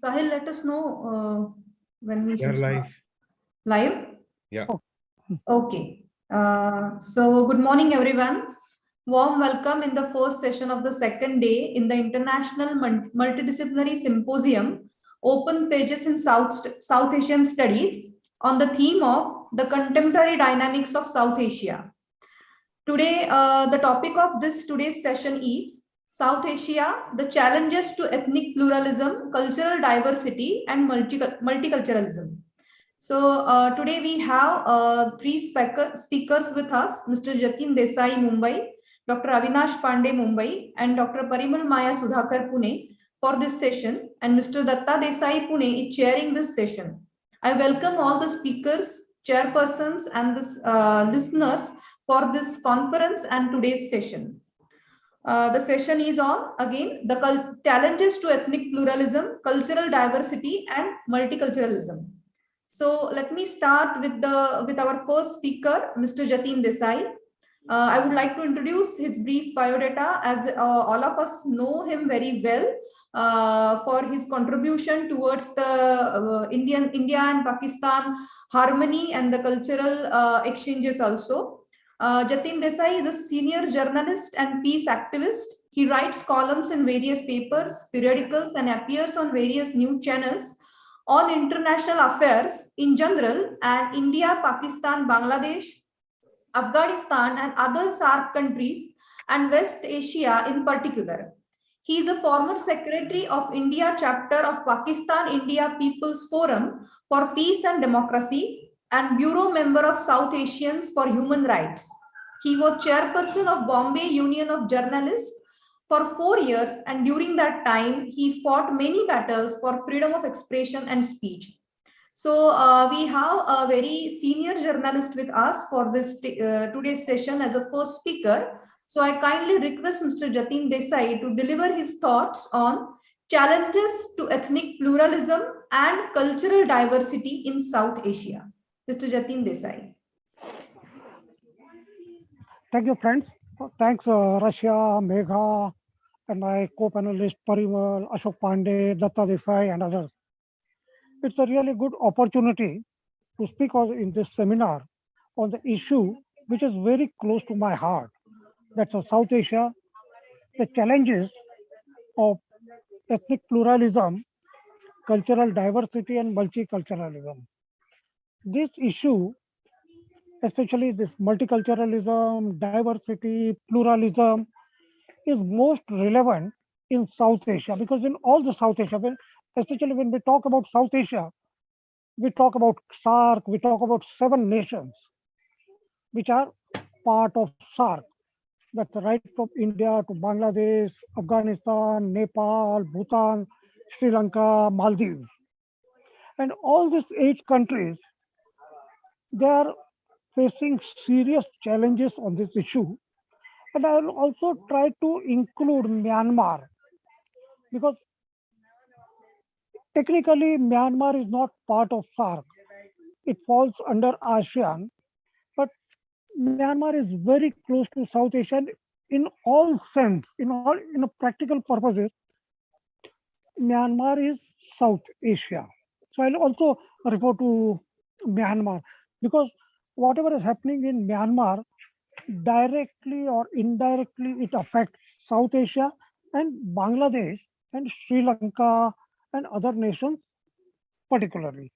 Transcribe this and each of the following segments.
Sahil, let us know when we should live. Live? Yeah. Okay. So good morning, everyone. Warm welcome in the first session of the second day in the International Multidisciplinary Symposium, Open Pages in South Asian Studies, on the theme of the contemporary dynamics of South Asia. Today, the topic of today's session is South Asia, the challenges to ethnic pluralism, cultural diversity, and multiculturalism. So today we have three speakers with us, Mr. Jatin Desai, Mumbai, Dr. Avinash Pande, Mumbai, and Dr. Parimal Maya Sudhakar, Pune, for this session. And Mr. Datta Desai, Pune, is chairing this session. I welcome all the speakers, chairpersons, and listeners for this conference and today's session. The session is on, again, the challenges to ethnic pluralism, cultural diversity, and multiculturalism. So let me start with our first speaker, Mr. Jatin Desai. I would like to introduce his brief biodata, as all of us know him very well for his contribution towards the India and Pakistan harmony and the cultural exchanges also. Jatin Desai is a senior journalist and peace activist. He writes columns in various papers, periodicals, and appears on various news channels on international affairs in general and India, Pakistan, Bangladesh, Afghanistan, and other SAARC countries and West Asia in particular. He is a former secretary of India chapter of Pakistan India People's Forum for Peace and Democracy and bureau member of South Asians for Human Rights. He was chairperson of Bombay Union of Journalists for 4 years, and during that time, he fought many battles for freedom of expression and speech. So we have a very senior journalist with us for this today's session as a first speaker. So I kindly request Mr. Jatin Desai to deliver his thoughts on challenges to ethnic pluralism and cultural diversity in South Asia. Mr. Jatin Desai. Thank you, friends. Thanks, Russia, Megha, and my co-panelists Parimal, Ashok Pande, Datta Desai, and others. It's a really good opportunity to speak in this seminar on the issue which is very close to my heart. That's South Asia, the challenges of ethnic pluralism, cultural diversity, and multiculturalism. This issue, especially this multiculturalism, diversity, pluralism, is most relevant in South Asia, because in all the South Asia, especially when we talk about South Asia, we talk about SAARC, we talk about 7 nations which are part of SAARC. That's right from India to Bangladesh, Afghanistan, Nepal, Bhutan, Sri Lanka, Maldives. And all these 8 countries, they are facing serious challenges on this issue. And I will also try to include Myanmar, because technically Myanmar is not part of SAARC. It falls under ASEAN, but Myanmar is very close to South Asia in all sense, in practical purposes. Myanmar is South Asia. So I'll also refer to Myanmar, because whatever is happening in Myanmar, directly or indirectly, it affects South Asia and Bangladesh and Sri Lanka and other nations particularly.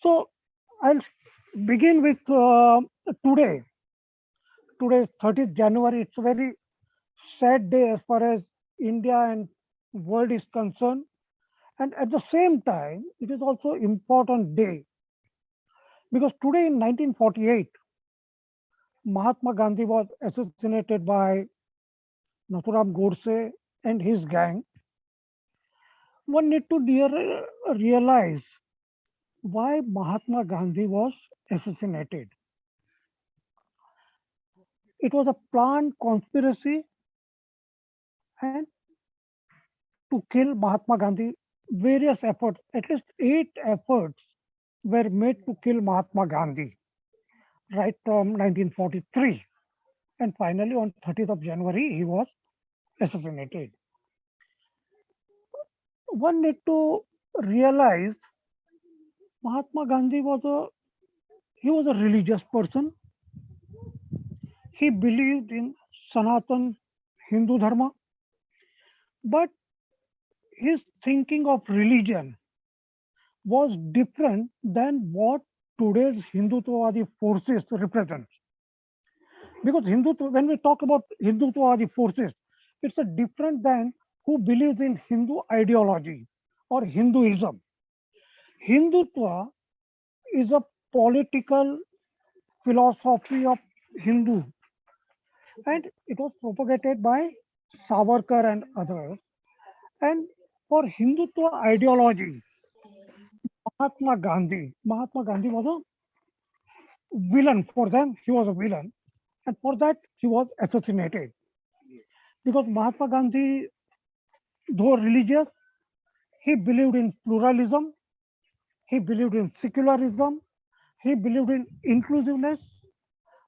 So I'll begin with today. Today is 30th January. It's a very sad day as far as India and world is concerned. And at the same time, it is also important day, because today in 1948, Mahatma Gandhi was assassinated by Nathuram Godse and his gang. One need to realize why Mahatma Gandhi was assassinated. It was a planned conspiracy and to kill Mahatma Gandhi. Various efforts, at least 8 efforts were made to kill Mahatma Gandhi right from 1943. And finally, on 30th of January, he was assassinated. One need to realize Mahatma Gandhi was a religious person. He believed in Sanatan Hindu Dharma, but his thinking of religion was different than what today's Hindutvadi forces represent. Because Hindutva, when we talk about Hindutvadi forces, it's a different than who believes in Hindu ideology or Hinduism. Hindutva is a political philosophy of Hindu, and it was propagated by Savarkar and others. And for Hindutva ideology, Mahatma Gandhi was a villain for them. He was a villain, and for that he was assassinated. Because Mahatma Gandhi, though religious, he believed in pluralism, he believed in secularism, he believed in inclusiveness,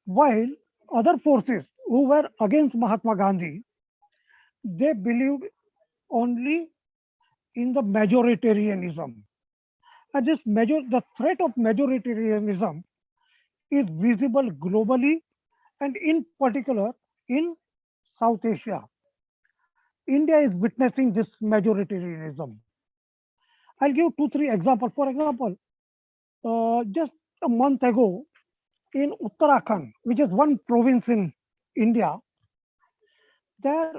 while other forces who were against Mahatma Gandhi, they believed only in the majoritarianism. And the threat of majoritarianism is visible globally and in particular in South Asia. India is witnessing this majoritarianism. I'll give two, three examples. For example, just a month ago in Uttarakhand, which is one province in India, there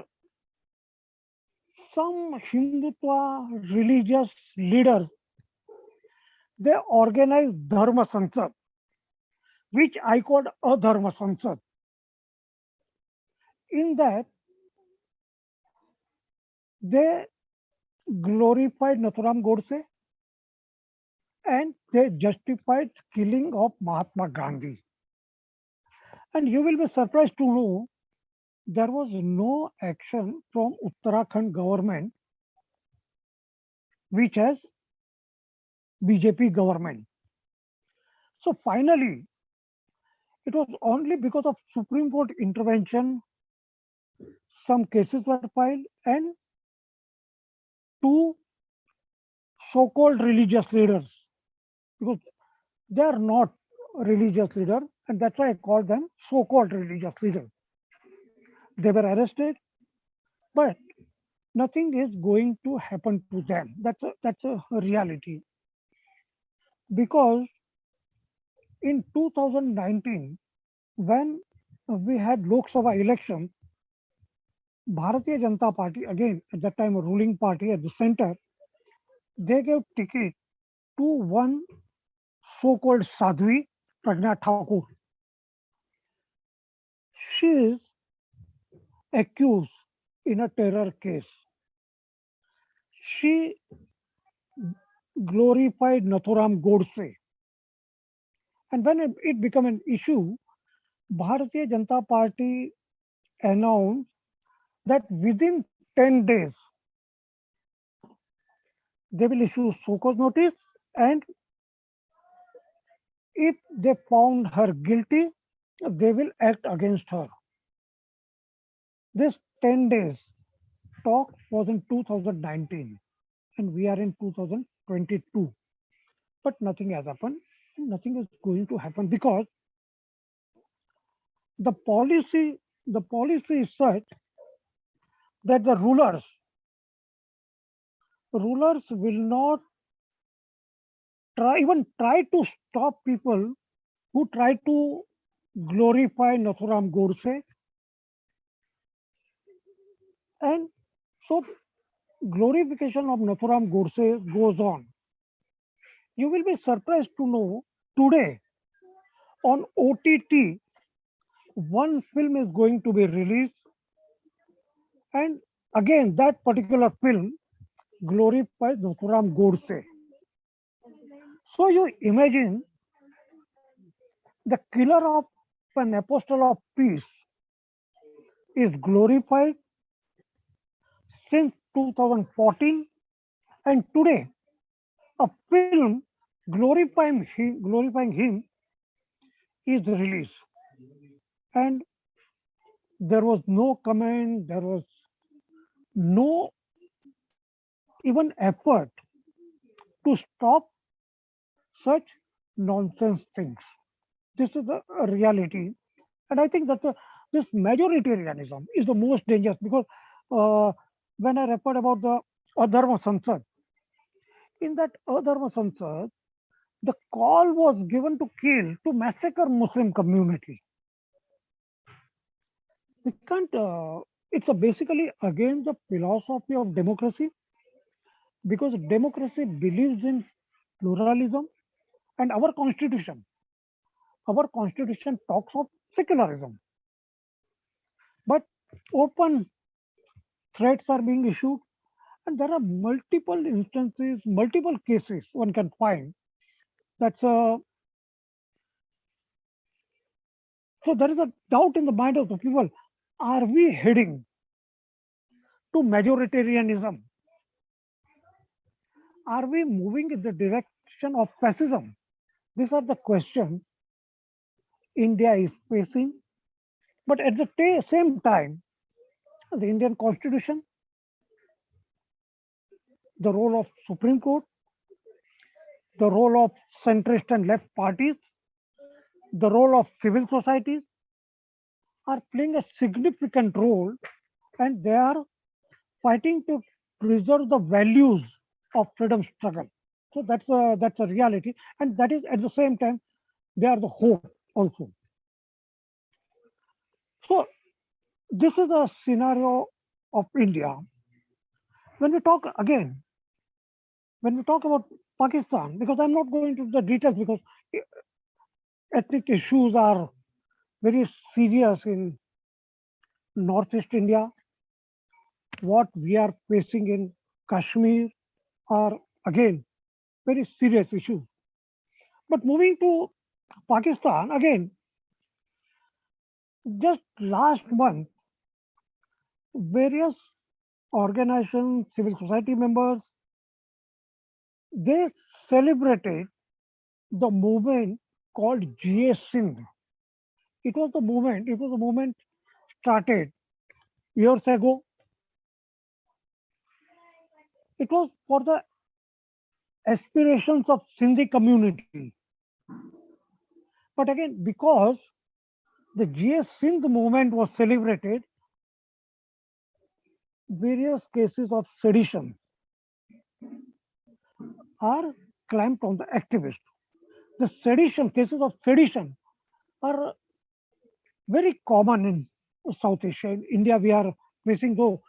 some Hindutva religious leaders, they organized Dharma Sansad, which I called a Dharma Sansad. In that, they glorified Nathuram Godse and they justified killing of Mahatma Gandhi. And you will be surprised to know there was no action from Uttarakhand government, which has BJP government. So finally, it was only because of Supreme Court intervention, some cases were filed and two so-called religious leaders, because they are not religious leaders, and that's why I call them so-called religious leaders. They were arrested, but nothing is going to happen to them. That's a reality. Because in 2019, when we had Lok Sabha elections, Bharatiya Janata Party, again at that time a ruling party at the center, they gave ticket to one so-called Sadhvi, Pragna Thakur. She is accused in a terror case. She glorified Nathuram Godse. And when it became an issue, Bharatiya Janata Party announced that within 10 days, they will issue so-called notice, and if they found her guilty, they will act against her. This 10 days talk was in 2019, and we are in 2022. But nothing has happened. Nothing is going to happen because the policy is such that the rulers will not try to stop people who try to glorify Nathuram Godse. And so glorification of Nathuram Godse goes on. You will be surprised to know today on OTT, one film is going to be released, and again that particular film glorifies Nathuram Godse. So you imagine the killer of an apostle of peace is glorified since 2014, and today a film glorifying him is released. And there was no comment, there was no even effort to stop such nonsense things. This is the reality. And I think that this majoritarianism is the most dangerous because uh, when I referred about the Adharma Sansad, in that Adharma Sansad, the call was given to kill, to massacre Muslim community. We can't, it's basically against the philosophy of democracy because democracy believes in pluralism and our constitution talks of secularism. But open threats are being issued, and there are multiple instances, multiple cases one can find. That's so there is a doubt in the mind of the people. Are we heading to majoritarianism? Are we moving in the direction of fascism? These are the questions India is facing. But at the same time, the Indian Constitution, the role of Supreme Court, the role of centrist and left parties, the role of civil societies are playing a significant role, and they are fighting to preserve the values of freedom struggle. So that's a reality, and that is at the same time they are the hope also. So this is a scenario of India. When we talk again, when we talk about Pakistan, because I'm not going into the details because ethnic issues are very serious in Northeast India. What we are facing in Kashmir are again very serious issues. But moving to Pakistan, again, just last month, various organizations, civil society members, they celebrated the movement called GA Sindh. It was a movement started years ago. It was for the aspirations of Sindhi community. But again, because the GA Sindh movement was celebrated, various cases of sedition are clamped on the activists. The sedition, cases of sedition are very common in South Asia. In India, we are facing though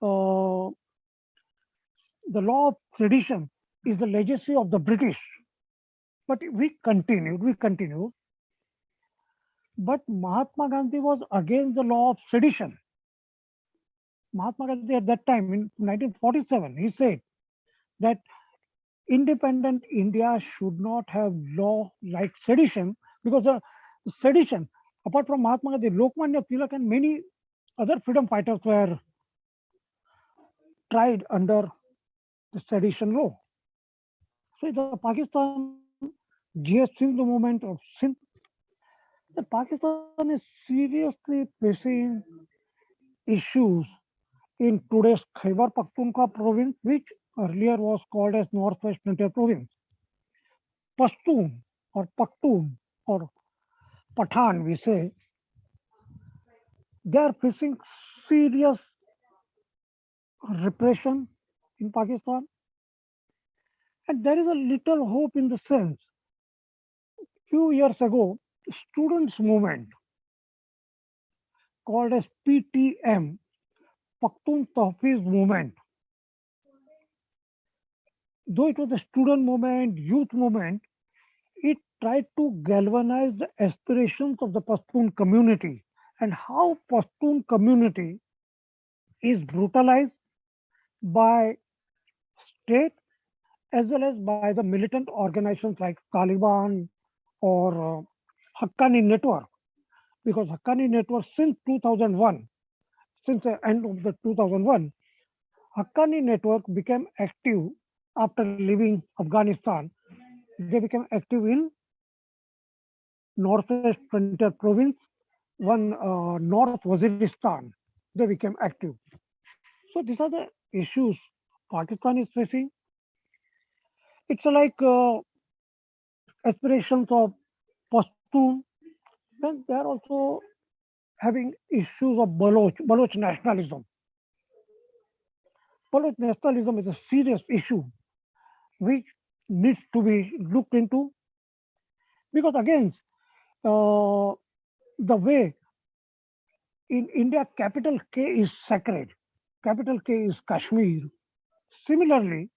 the law of sedition is the legacy of the British. But we continued. But Mahatma Gandhi was against the law of sedition. Mahatma Gandhi at that time in 1947, he said that independent India should not have law like sedition because the sedition, apart from Mahatma Gandhi, Lokmanya Tilak and many other freedom fighters were tried under the sedition law. So the Pakistan GS Sindh movement of Sindh, the Pakistan is seriously facing issues in today's Khyber Pakhtunkhwa province, which earlier was called as Northwest Frontier Province. Pashtun or Pakhtun or Pathan, we say, they are facing serious repression in Pakistan. And there is a little hope in the sense. Few years ago, students' movement called as PTM, Pakhtun Tahfiz movement, though it was a student movement, youth movement, it tried to galvanize the aspirations of the Pashtun community and how Pashtun community is brutalized by state as well as by the militant organizations like Taliban or Haqqani Network. Because Haqqani Network since 2001, since the end of the 2001, Haqqani Network became active after leaving Afghanistan they became active in Northwest Frontier Province, one North Waziristan, they became active. So these are the issues Pakistan is facing. It's like aspirations of Pashtun, then they are also having issues of Baloch nationalism. Baloch nationalism is a serious issue which needs to be looked into because again, uh, the way in India, capital K is sacred, capital K is Kashmir. Similarly,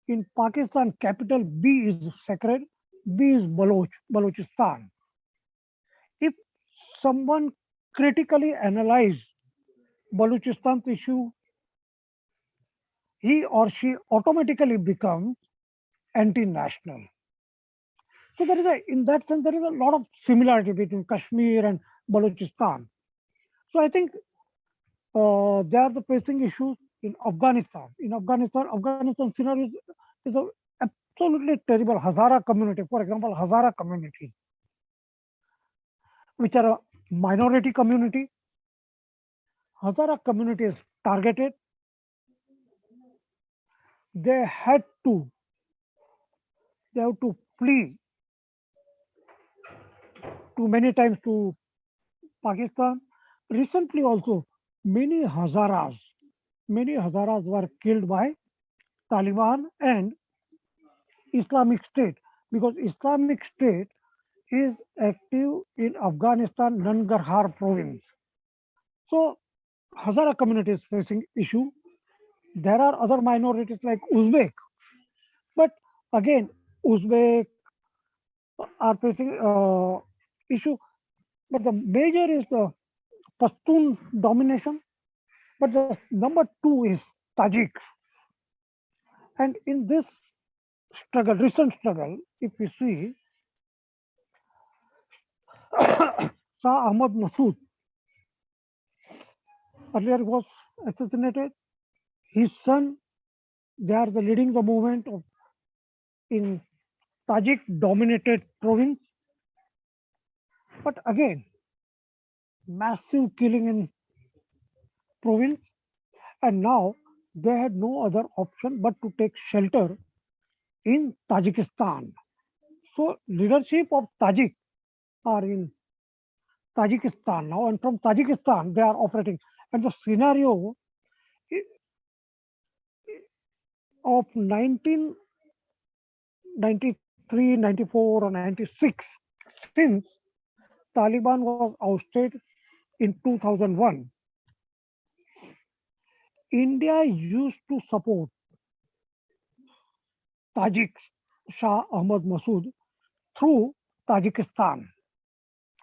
in Pakistan, capital B is sacred, B is Balochistan. If someone critically analyze Balochistan's issue, he or she automatically becomes anti-national. So there is in that sense, there is a lot of similarity between Kashmir and Balochistan. So I think they are the facing issues in Afghanistan. In Afghanistan scenario is a absolutely terrible. Hazara community, for example, Hazara community, which are a minority community. Hazara community is targeted. They had to, they have to flee too many times to Pakistan. Recently also, many Hazaras were killed by Taliban and Islamic State because Islamic State is active in Afghanistan, Nangarhar province. So Hazara community is facing issue. There are other minorities like Uzbek, but again, Uzbek are facing issue. But the major is the Pashtun domination. But the number two is Tajik. And in this struggle, recent struggle, if we see, Shah Ahmad Massoud earlier was assassinated. His son, they are the leading the movement of in Tajik dominated province. But again, massive killing in province. And now they had no other option but to take shelter in Tajikistan. So leadership of Tajik are in Tajikistan now, and from Tajikistan they are operating. And the scenario of 1993, 94, or 96, since Taliban was ousted in 2001, India used to support Tajik Shah Ahmad Massoud through Tajikistan.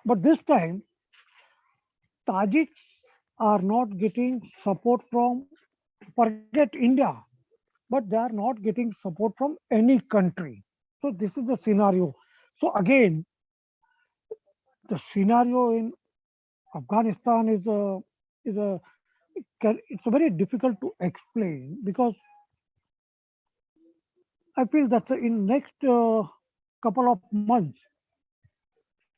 But this time, Tajiks are not getting support from, forget India, but they are not getting support from any country. So this is the scenario. So again, the scenario in Afghanistan is a it's a very difficult to explain because I feel that in next couple of months,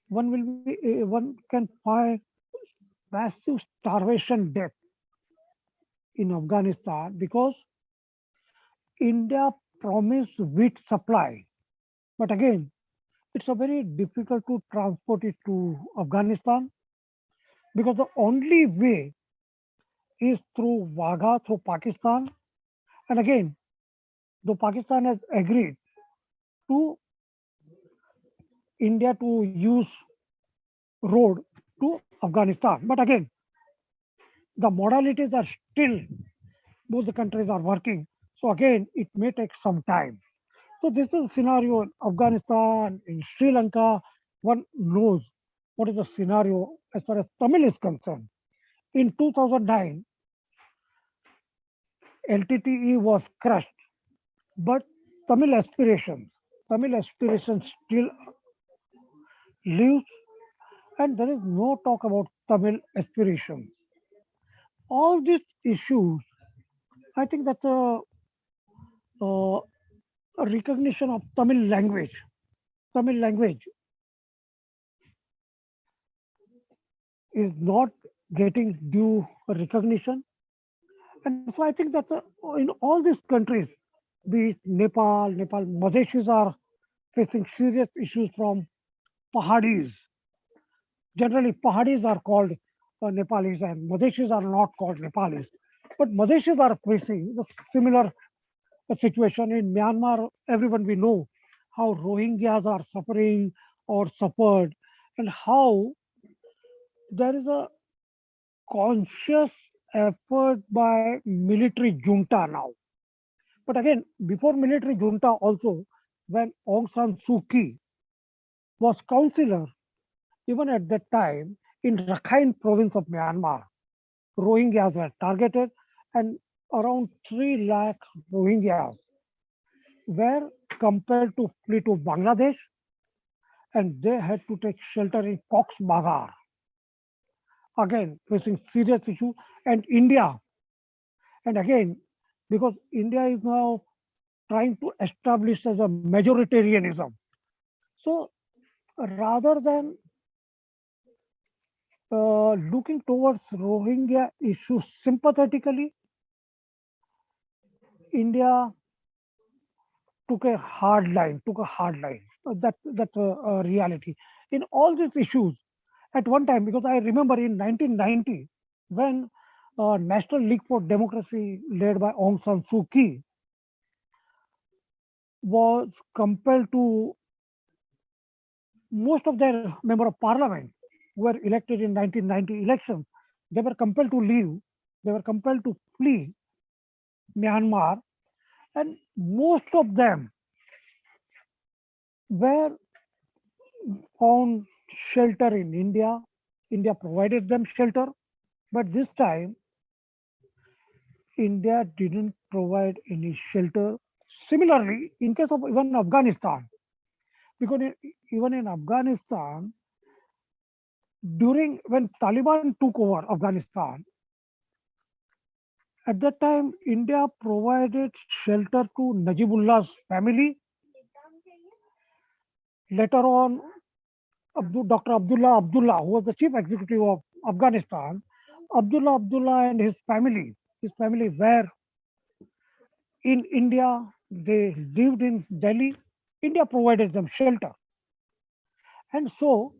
one can find massive starvation death in Afghanistan because India promised wheat supply, but again, it's a very difficult to transport it to Afghanistan because the only way is through Wagha, through Pakistan. And again, though Pakistan has agreed to India to use road to Afghanistan, but again, the modalities are still, both the countries are working. So again, it may take some time. So this is a scenario in Afghanistan, in Sri Lanka. One knows what is the scenario as far as Tamil is concerned. In 2009, LTTE was crushed, but Tamil aspirations still lives, and there is no talk about Tamil aspirations. All these issues, I think that's a recognition of Tamil language. Tamil language is not getting due recognition. And so I think that in all these countries, be it Nepal, Madheshis are facing serious issues from Pahadis. Generally, Pahadis are called Nepalis and Madheshis are not called Nepalis. But Madheshis are facing the similar situation in Myanmar. Everyone we know how Rohingyas are suffering or suffered, and how there is a conscious effort by military junta now. But again, before military junta also, when Aung San Suu Kyi was councillor, even at that time, in Rakhine province of Myanmar, Rohingyas were targeted, and around 3 lakh Rohingyas were compelled to flee to Bangladesh, and they had to take shelter in Cox's Bazar. Again, facing serious issue, and India, and again, because India is now trying to establish as a majoritarianism. So rather than looking towards Rohingya issues sympathetically, India took a hard line, that's a reality. In all these issues, at one time, because I remember in 1990, when National League for Democracy, led by Aung San Suu Kyi, was compelled to, most of their member of parliament who were elected in 1990 elections, they were compelled to leave, they were compelled to flee Myanmar, and most of them were found shelter in India. India provided them shelter, but this time India didn't provide any shelter. Similarly, in case of even Afghanistan, because even in Afghanistan, during when Taliban took over Afghanistan, at that time India provided shelter to Najibullah's family. Later on, Dr. Abdullah, who was the chief executive of Afghanistan, Abdullah and his family were in India. They lived in Delhi. India provided them shelter. And so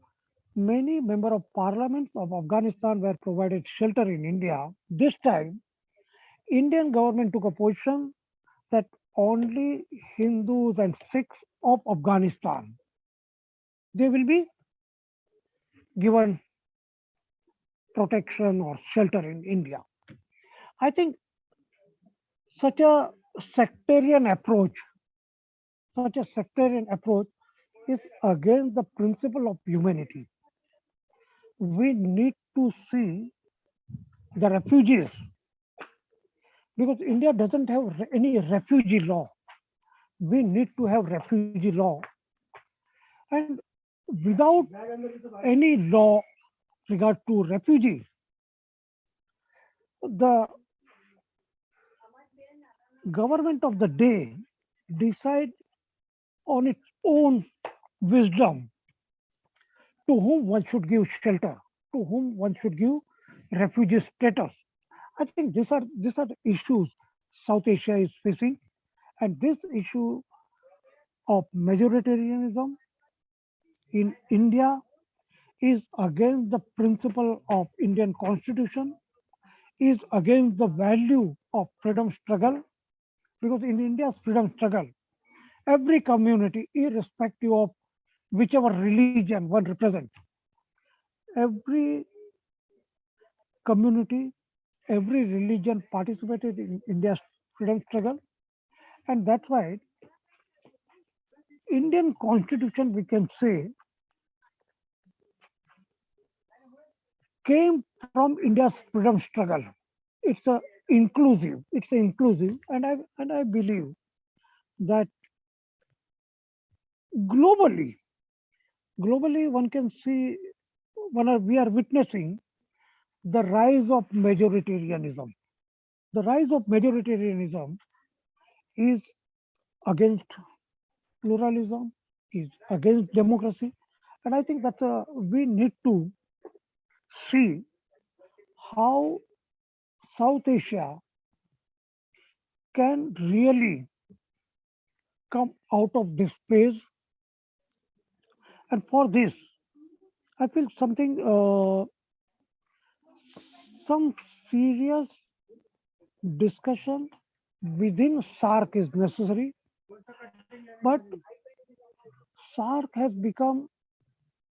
many member of parliament of Afghanistan were provided shelter in India. This time, Indian government took a position that only Hindus and Sikhs of Afghanistan, they will be given protection or shelter in India. I think such a sectarian approach, such a sectarian approach is against the principle of humanity. We need to see the refugees, because India doesn't have any refugee law. We need to have refugee law. And without any law regard to refugees, the government of the day decide on its own wisdom to whom one should give shelter, to whom one should give refugee status. I think these are the issues South Asia is facing, and this issue of majoritarianism in India is against the principle of Indian Constitution, is against the value of freedom struggle, because in India's freedom struggle, every community, irrespective of whichever religion one represents, every community, every religion participated in India's freedom struggle. And that's why Indian Constitution, we can say, came from India's freedom struggle. It's a inclusive, and I believe that globally, one can see, we are witnessing the rise of majoritarianism. The rise of majoritarianism is against pluralism, is against democracy. And I think that we need to see how South Asia can really come out of this phase. And for this, I feel some serious discussion within SARC is necessary. But SARC has become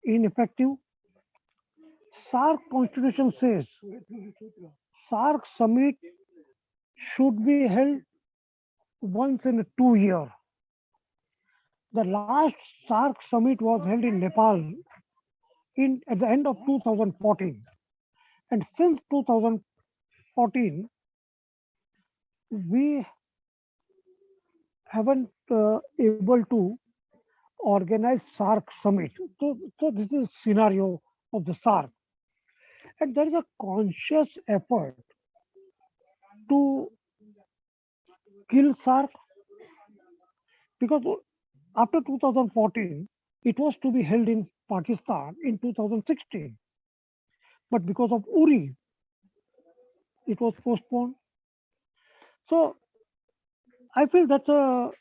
ineffective. SARC constitution says SARC summit should be held once in 2 years. The last SARC summit was held in Nepal at the end of 2014. And since 2014, we haven't able to organize SARC summit. So this is scenario of the SARC. And there is a conscious effort to kill SARC because after 2014, it was to be held in Pakistan in 2016. But because of Uri, it was postponed. So I feel that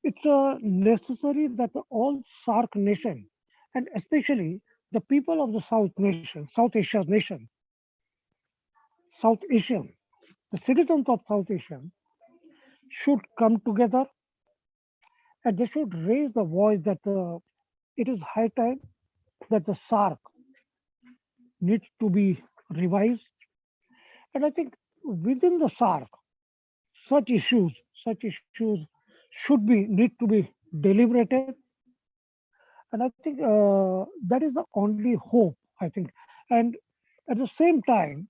it's necessary that all SARC nation, and especially the people of the South Asia's nation, South Asian, the citizens of South Asia should come together and they should raise the voice that it is high time that the SARC needs to be revised. And I think within the SARC, such issues need to be deliberated. And I think that is the only hope, I think. And at the same time,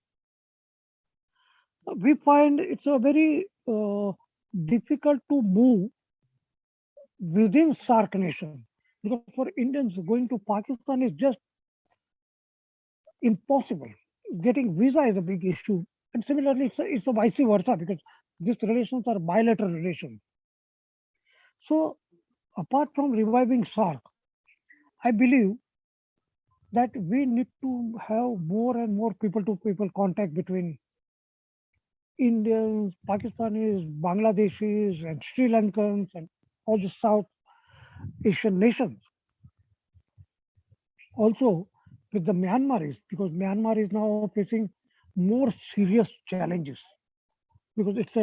we find it's a very difficult to move within SARC nation. Because for Indians, going to Pakistan is just impossible. Getting visa is a big issue. And similarly, it's a vice versa because these relations are bilateral relations. So apart from reviving SARC, I believe that we need to have more and more people-to-people contact between Indians, Pakistanis, Bangladeshis, and Sri Lankans, and all the South Asian nations. Also with the Myanmaris, because Myanmar is now facing more serious challenges because it's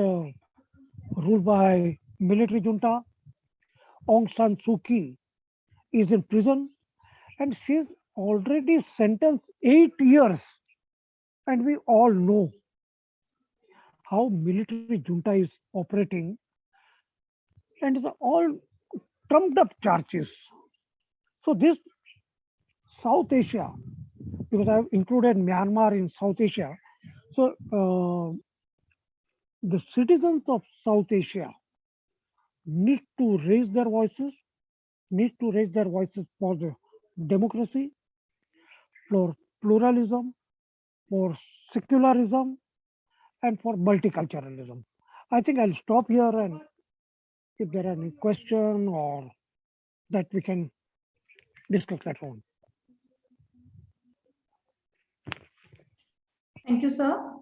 ruled by military junta. Aung San Suu Kyi is in prison and she's already sentenced 8 years. And we all know how military junta is operating and it's all trumped up charges. So this South Asia, because I've included Myanmar in South Asia. So the citizens of South Asia need to raise their voices for the democracy, for pluralism, for secularism, and for multiculturalism. I think I'll stop here, and if there are any questions or that we can discuss that one. Thank you, sir.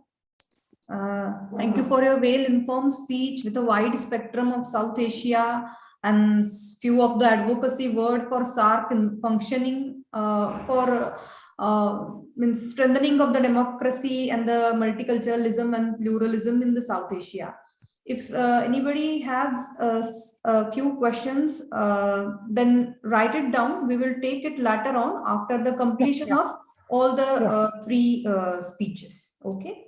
Thank you for your well-informed speech with a wide spectrum of South Asia and few of the advocacy word for SARC and functioning for strengthening of the democracy and the multiculturalism and pluralism in the South Asia. If anybody has a few questions, then write it down. We will take it later on after the completion of all the three speeches. Okay.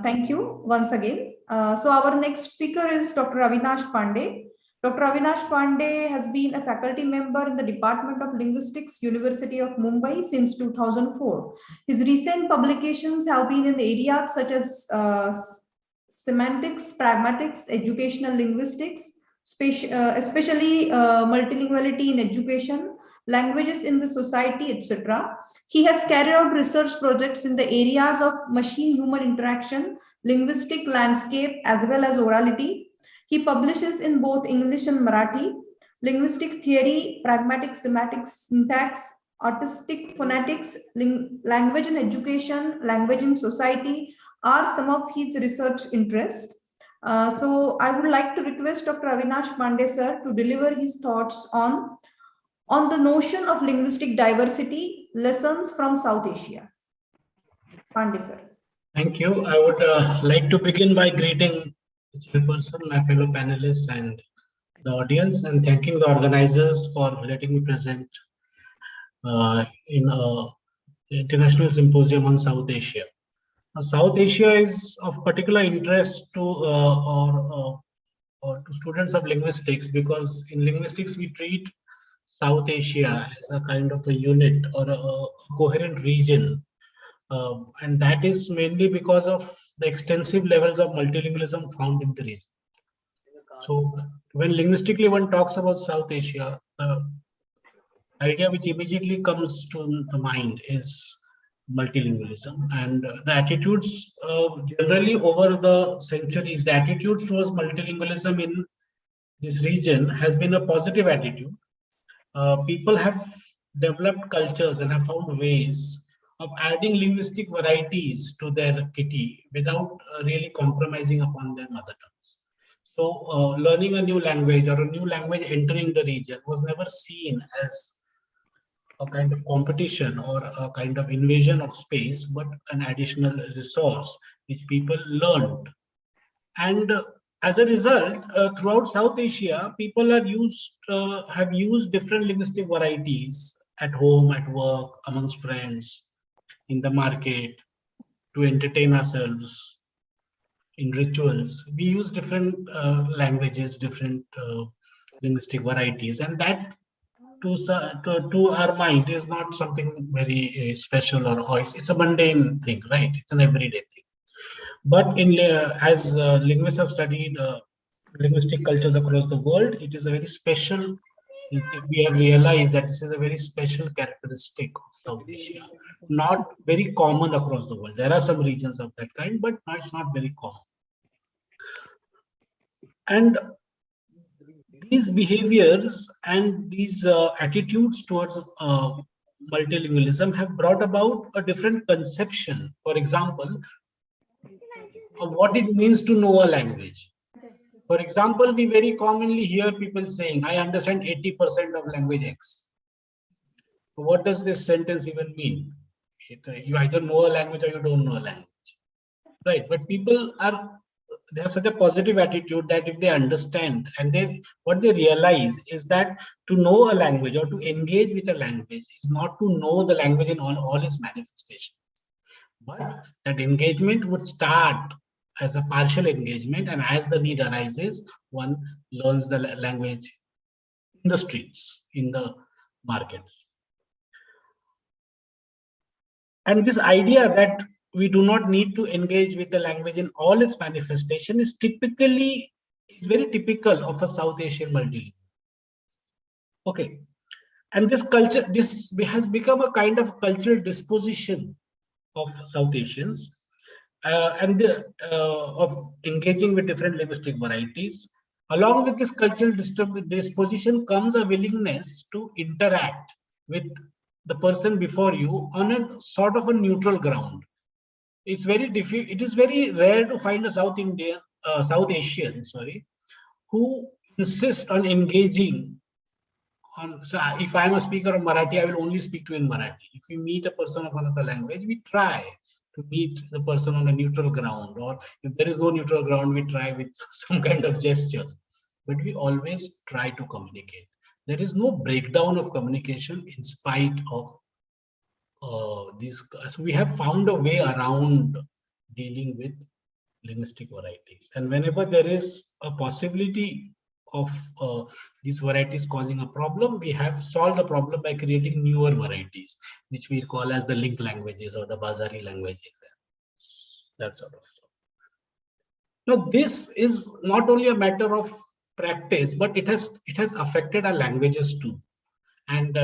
Thank you once again. So our next speaker is Dr. Avinash Pande. Dr. Avinash Pande has been a faculty member in the Department of Linguistics, University of Mumbai since 2004. His recent publications have been in areas such as semantics, pragmatics, educational linguistics, especially multilinguality in education, languages in the society, etc. He has carried out research projects in the areas of machine-human interaction, linguistic landscape, as well as orality. He publishes in both English and Marathi. linguistic theory, pragmatic semantic syntax, artistic phonetics, language in education, language in society are some of his research interests. So I would like to request Dr. Avinash Pande sir to deliver his thoughts on the notion of linguistic diversity, lessons from South Asia. Pande sir. Thank you. I would like to begin by greeting the chairperson, my fellow panelists, and the audience, and thanking the organizers for letting me present in an international symposium on South Asia. Now, South Asia is of particular interest to or to students of linguistics, because in linguistics we treat South Asia as a kind of a unit or a coherent region. And that is mainly because of the extensive levels of multilingualism found in the region. So when linguistically one talks about South Asia, the idea which immediately comes to the mind is multilingualism, and the attitudes generally over the centuries, the attitudes towards multilingualism in this region has been a positive attitude. People have developed cultures and have found ways of adding linguistic varieties to their kitty without really compromising upon their mother tongues. So learning a new language or a new language entering the region was never seen as a kind of competition or a kind of invasion of space, but an additional resource which people learned. And as a result, throughout South Asia, people are have used different linguistic varieties at home, at work, amongst friends, in the market, to entertain ourselves, in rituals. We use different languages, different linguistic varieties, and that to our mind is not something very special or it's a mundane thing, right? It's an everyday thing. But in as linguists have studied linguistic cultures across the world, it is a very special. We have realized that this is a very special characteristic of South Asia, not very common across the world. There are some regions of that kind, but it's not very common. And these behaviors and these attitudes towards multilingualism have brought about a different conception, for example, of what it means to know a language. For example, we very commonly hear people saying, I understand 80% of language X. What does this sentence even mean? You either know a language or you don't know a language, right? But people they have such a positive attitude that if they understand, and what they realize is that to know a language or to engage with a language is not to know the language in all its manifestations, but that engagement would start as a partial engagement, and as the need arises, one learns the language in the streets, in the market. And this idea that we do not need to engage with the language in all its manifestation is very typical of a South Asian multilingual. Okay, and this culture, this has become a kind of cultural disposition of South Asians, of engaging with different linguistic varieties. Along with this cultural disposition comes a willingness to interact with the person before you on a sort of a neutral ground. It is very rare to find a South Asian, who insist on engaging on. So if I'm a speaker of Marathi, I will only speak to in Marathi. If we meet a person of another language, we try to meet the person on a neutral ground, or if there is no neutral ground, we try with some kind of gestures. But we always try to communicate. There is no breakdown of communication in spite of these. So we have found a way around dealing with linguistic varieties, and whenever there is a possibility of these varieties causing a problem, we have solved the problem by creating newer varieties, which we call as the link languages or the Bazari languages, that sort of stuff. Now, this is not only a matter of practice, but it has affected our languages too. And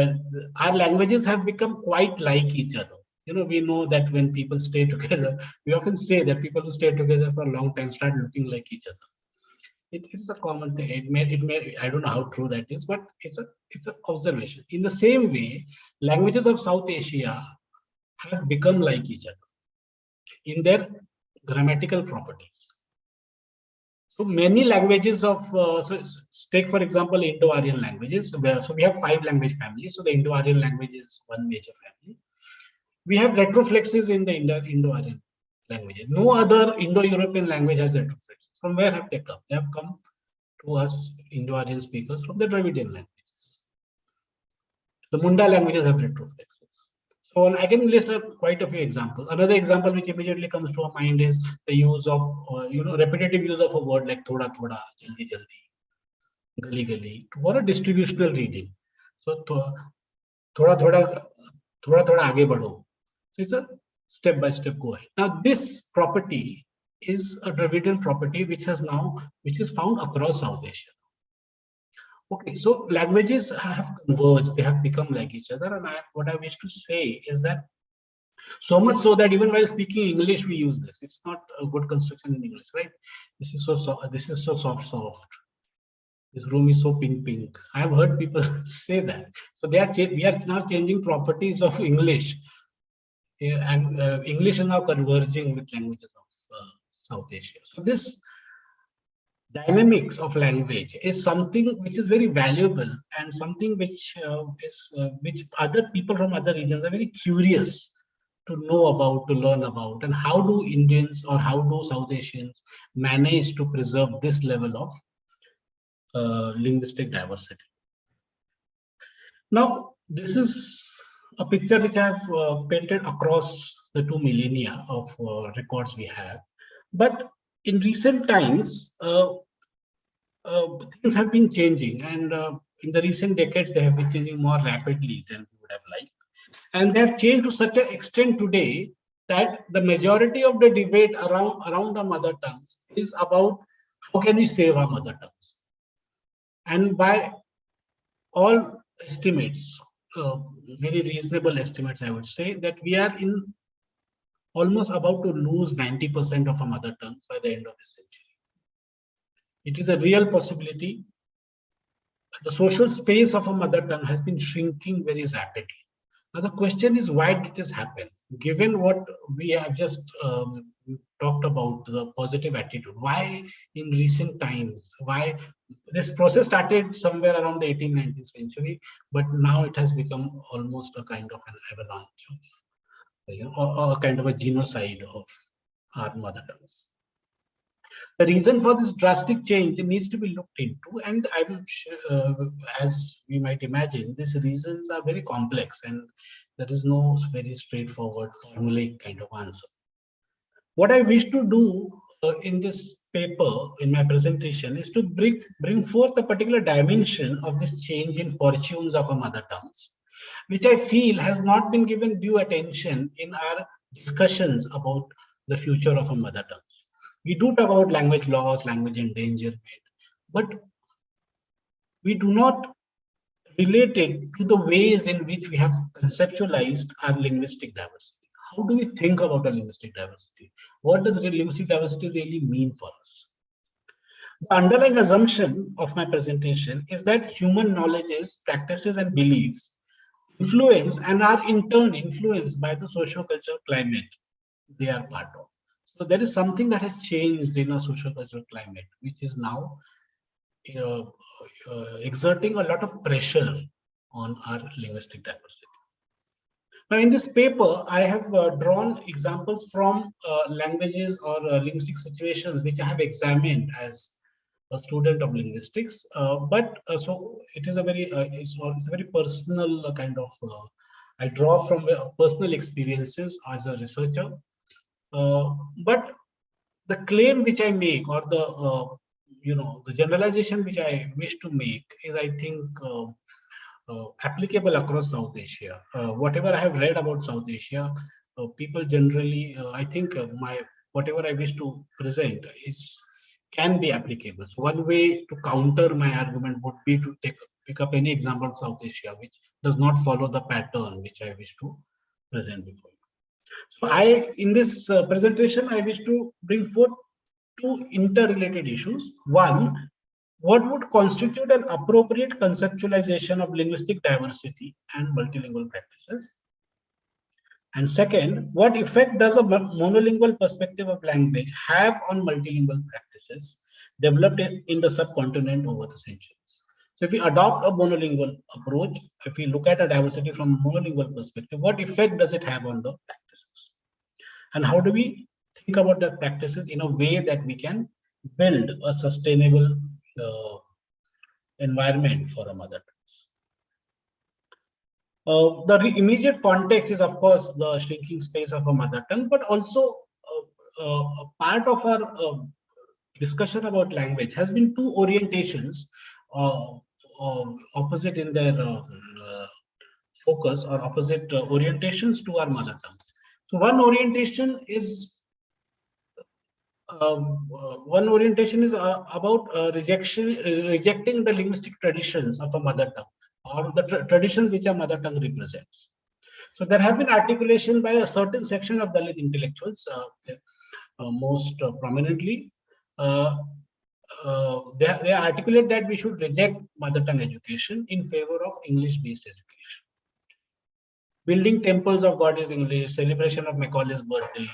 our languages have become quite like each other. We know that when people stay together, we often say that people who stay together for a long time start looking like each other. It is a common thing. I don't know how true that is, but it's an observation. In the same way, languages of South Asia have become like each other in their grammatical properties. So many languages of, take for example, Indo-Aryan languages. So we have 5 language families. So the Indo-Aryan language is one major family. We have retroflexes in the Indo-Aryan languages. No other Indo-European language has retroflexes. From where have they come? They have come to us Indo-Aryan speakers from the Dravidian languages. The Munda languages have retroflexes. So I can list quite a few examples. Another example which immediately comes to our mind is the use of, repetitive use of a word like thoda thoda, jaldi jaldi, gali gali, for a distributional reading. So thoda thoda, thoda thoda aage badho. So it's a step by step go ahead. Now this property is a Dravidian property which is found across South Asia. Okay, so languages have converged, they have become like each other, and what I wish to say is that so much so that even while speaking English, we use this. It's not a good construction in English, right? This is so soft. This room is so pink. I have heard people say that. So we are now changing properties of English, and English is now converging with languages of South Asia. So this dynamics of language is something which is very valuable, and something which which other people from other regions are very curious to know about, to learn about. And how do Indians or how do South Asians manage to preserve this level of linguistic diversity? Now, this is a picture which I have painted across the 2 millennia of records we have. But in recent times, things have been changing, and in the recent decades, they have been changing more rapidly than we would have liked. And they have changed to such an extent today that the majority of the debate around our mother tongues is about how can we save our mother tongues. And by all estimates, very reasonable estimates, I would say that we are in almost about to lose 90% of our mother tongue by the end of this century. It is a real possibility. The social space of a mother tongue has been shrinking very rapidly. Now the question is, why did this happen? Given what we have just talked about, the positive attitude, why in recent times, why this process started somewhere around the 18th, 19th century, but now it has become almost a kind of an avalanche, or a kind of a genocide of our mother tongues. The reason for this drastic change needs to be looked into, and I'm sure, as we might imagine, these reasons are very complex, and there is no very straightforward formulaic kind of answer. What I wish to do in this paper, in my presentation, is to bring forth a particular dimension of this change in fortunes of our mother tongues, which I feel has not been given due attention in our discussions about the future of our mother tongue. We do talk about language loss, language endangerment, but we do not relate it to the ways in which we have conceptualized our linguistic diversity. How do we think about our linguistic diversity? What does linguistic diversity really mean for us? The underlying assumption of my presentation is that human knowledges, practices, and beliefs influence and are in turn influenced by the socio-cultural climate they are part of. So there is something that has changed in our socio-cultural climate, which is now exerting a lot of pressure on our linguistic diversity. Now, in this paper, I have drawn examples from languages or linguistic situations which I have examined as a student of linguistics. So it is a very it's a very personal kind of. I draw from personal experiences as a researcher. But the claim which I make, or the the generalization which I wish to make, is, I think, applicable across South Asia. Whatever I have read about South Asia, people generally, I think, whatever I wish to present can be applicable. So one way to counter my argument would be to pick up any example of South Asia which does not follow the pattern which I wish to present before you. So in this presentation, I wish to bring forth two interrelated issues. One, what would constitute an appropriate conceptualization of linguistic diversity and multilingual practices? And second, what effect does a monolingual perspective of language have on multilingual practices developed in the subcontinent over the centuries? So if we adopt a monolingual approach, if we look at a diversity from a monolingual perspective, what effect does it have on the practices? And how do we think about the practices in a way that we can build a sustainable environment for a mother tongue? The immediate context is, of course, the shrinking space of a mother tongue, but also a part of our discussion about language has been two orientations opposite in their focus, or opposite orientations to our mother tongues. So one orientation is about rejecting the linguistic traditions of a mother tongue, or the traditions which a mother tongue represents. So there have been articulation by a certain section of Dalit intellectuals, most prominently. They articulate that we should reject mother tongue education in favor of English-based education. Building temples of God is English, celebration of Macaulay's birthday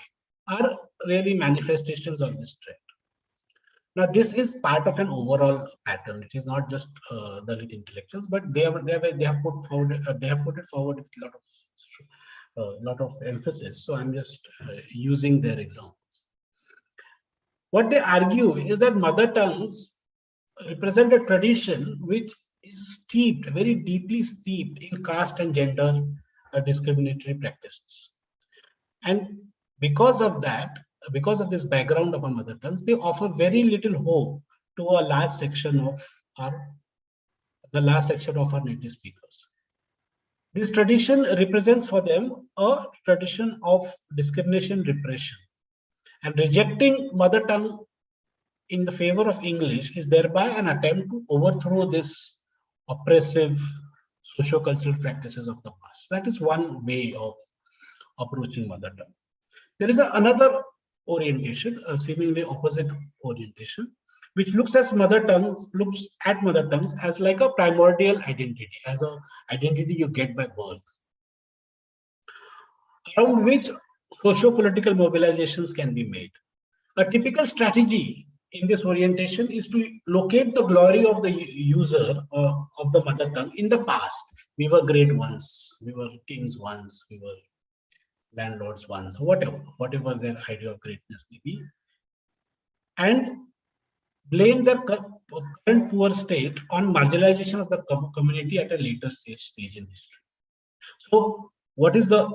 are really manifestations of this trend. Now, this is part of an overall pattern. It is not just Dalit intellectuals, but they have put it forward with a lot of emphasis. So I'm just using their examples. What they argue is that mother tongues represent a tradition which is steeped, very deeply steeped in caste and gender discriminatory practices. And because of that, because of this background of our mother tongues, they offer very little hope to a large section of our native speakers. This tradition represents for them a tradition of discrimination, repression, and rejecting mother tongue in the favor of English is thereby an attempt to overthrow this oppressive socio-cultural practices of the past. That is one way of approaching mother tongue. There is another orientation, a seemingly opposite orientation, which looks at mother tongues as like a primordial identity, as an identity you get by birth, around which socio-political mobilizations can be made. A typical strategy in this orientation is to locate the glory of the user of the mother tongue in the past. We were great once, we were kings once, we were landlords once, whatever their idea of greatness may be, and blame their current poor state on marginalization of the community at a later stage in history. So what is the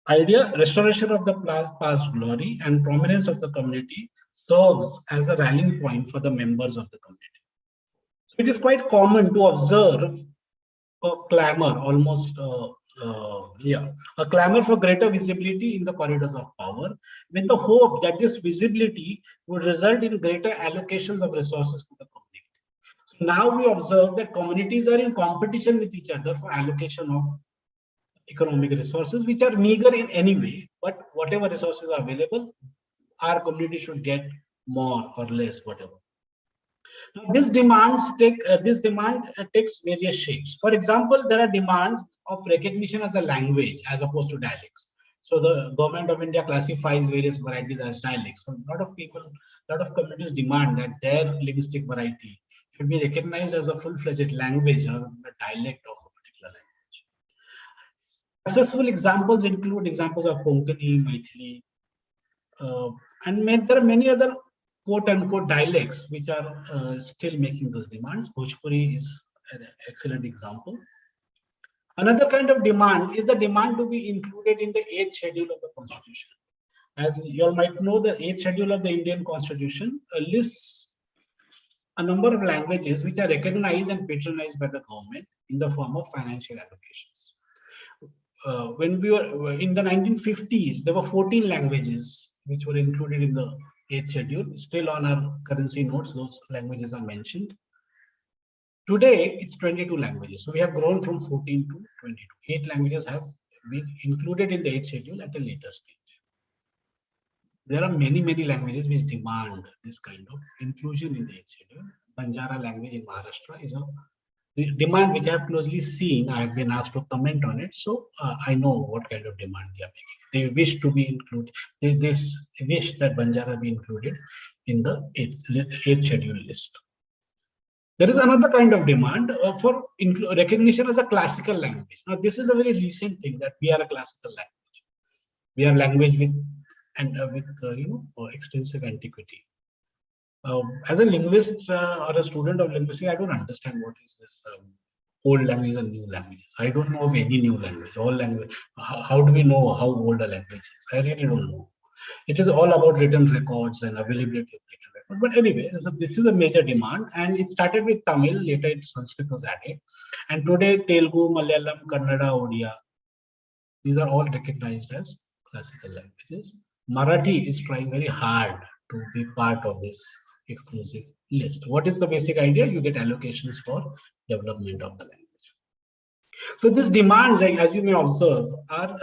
idea? Restoration of the past glory and prominence of the community serves as a rallying point for the members of the community. So it is quite common to observe a clamor, almost a clamor for greater visibility in the corridors of power, with the hope that this visibility would result in greater allocations of resources for the community. So now we observe that communities are in competition with each other for allocation of economic resources, which are meager in any way, but whatever resources are available, our community should get more or less, whatever. Now, this demand takes various shapes. For example, there are demands of recognition as a language as opposed to dialects. So the government of India classifies various varieties as dialects. So a lot of communities demand that their linguistic variety should be recognized as a full-fledged language rather than a dialect of a particular language. Successful examples include examples of Konkani, Maithili, and there are many other quote-unquote dialects which are still making those demands. Bhojpuri is an excellent example. Another kind of demand is the demand to be included in the 8th schedule of the Constitution. As you all might know, the 8th schedule of the Indian Constitution lists a number of languages which are recognized and patronized by the government in the form of financial allocations. When we were in the 1950s, there were 14 languages which were included in the 8th schedule. Still on our currency notes, those languages are mentioned. Today, it's 22 languages. So we have grown from 14 to 22. 8 languages have been included in the 8th schedule at a later stage. there are many languages which demand this kind of inclusion in the 8th schedule. Banjara language in Maharashtra is a demand which I have closely seen. I have been asked to comment on it, so I know what kind of demand they are making. They wish to be included. They wish that Banjara be included in the 8th schedule list. There is another kind of demand for recognition as a classical language. Now, this is a very recent thing, that we are a classical language. We are language with extensive antiquity. As a linguist or a student of linguistics, I don't understand what is this old language and new languages. I don't know of any new language. All language. How do we know how old a language is? I really don't know. It is all about written records and availability of written records. But anyway, this is a major demand, and it started with Tamil. Later, Sanskrit was added, and today Telugu, Malayalam, Kannada, Odia. These are all recognized as classical languages. Marathi is trying very hard to be part of this exclusive list. What is the basic idea? You get allocations for development of the language. So these demands, as you may observe, are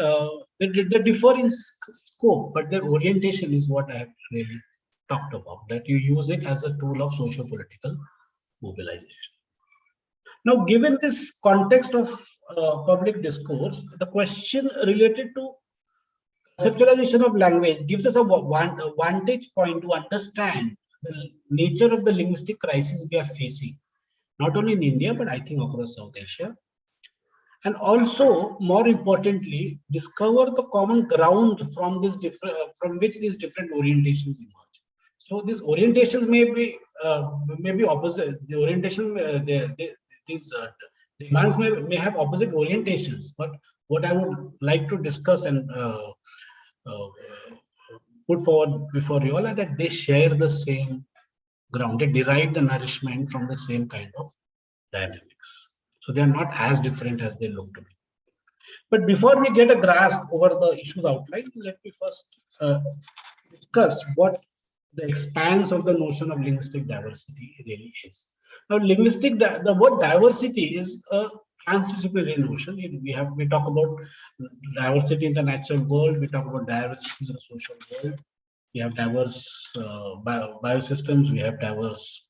they differ in scope, but their orientation is what I have really talked about, that you use it as a tool of socio-political mobilization. Now, given this context of public discourse, the question related to conceptualization of language gives us a vantage point to understand the nature of the linguistic crisis we are facing, not only in India, but I think across South Asia. And also, more importantly, discover the common ground from which these different orientations emerge. So these orientations may be opposite. The orientation, these demands may have opposite orientations. But what I would like to discuss and put forward before you all are that they share the same ground. They derive the nourishment from the same kind of dynamics. So they are not as different as they look to be. But before we get a grasp over the issues outlined, let me first discuss what the expanse of the notion of linguistic diversity really is. Now, the word diversity is a transdisciplinary notion. We talk about diversity in the natural world. We talk about diversity in the social world. We have diverse biosystems. We have diverse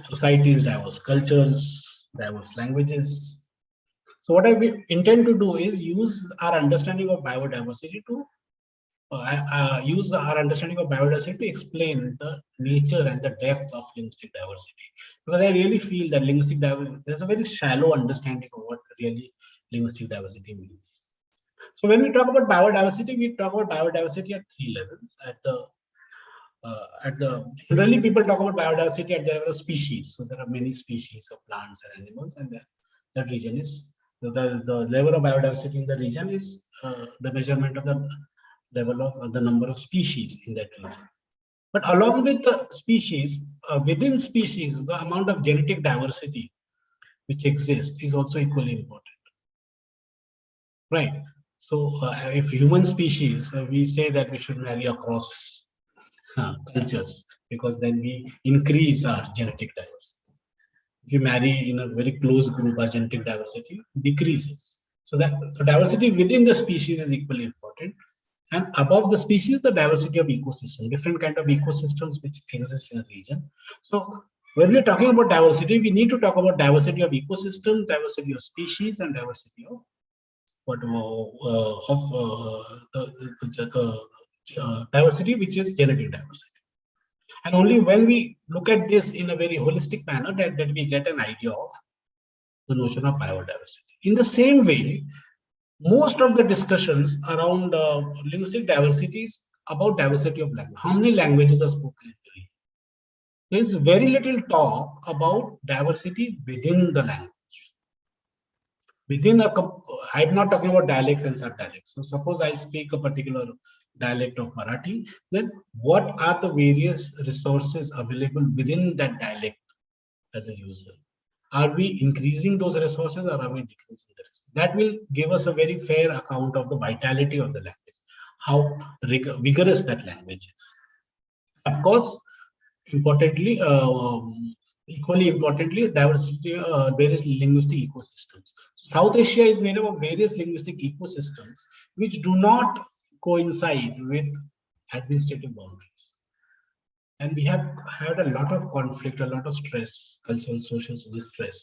societies, diverse cultures, diverse languages. So what I intend to do is use our understanding of biodiversity to explain the nature and the depth of linguistic diversity. Because I really feel that linguistic diversity, there's a very shallow understanding of what really linguistic diversity means. So when we talk about biodiversity, we talk about biodiversity at 3 levels. Generally people talk about biodiversity at the level of species. So there are many species of plants and animals, and that region is the level of biodiversity in the region is the measurement of the level of the number of species in that region. But along with the species, within species, the amount of genetic diversity which exists is also equally important. Right. So if human species, we say that we should marry across cultures, because then we increase our genetic diversity. If you marry in a very close group, our genetic diversity decreases. So that the diversity within the species is equally important. And above the species, the diversity of ecosystem, different kind of ecosystems which exist in a region. So when we're talking about diversity, we need to talk about diversity of ecosystem, diversity of species, and diversity of diversity, which is genetic diversity. And only when we look at this in a very holistic manner that we get an idea of the notion of biodiversity. In the same way, most of the discussions around linguistic diversity is about diversity of language. How many languages are spoken in the region? There is very little talk about diversity within the language. I'm not talking about dialects and sub-dialects. So suppose I speak a particular dialect of Marathi, then what are the various resources available within that dialect as a user? Are we increasing those resources or are we decreasing the resources? That will give us a very fair account of the vitality of the language, how vigorous that language is. Of course, importantly, equally importantly, diversity, various linguistic ecosystems. South Asia is made up of various linguistic ecosystems which do not coincide with administrative boundaries. And we have had a lot of conflict, a lot of stress, cultural, social stress,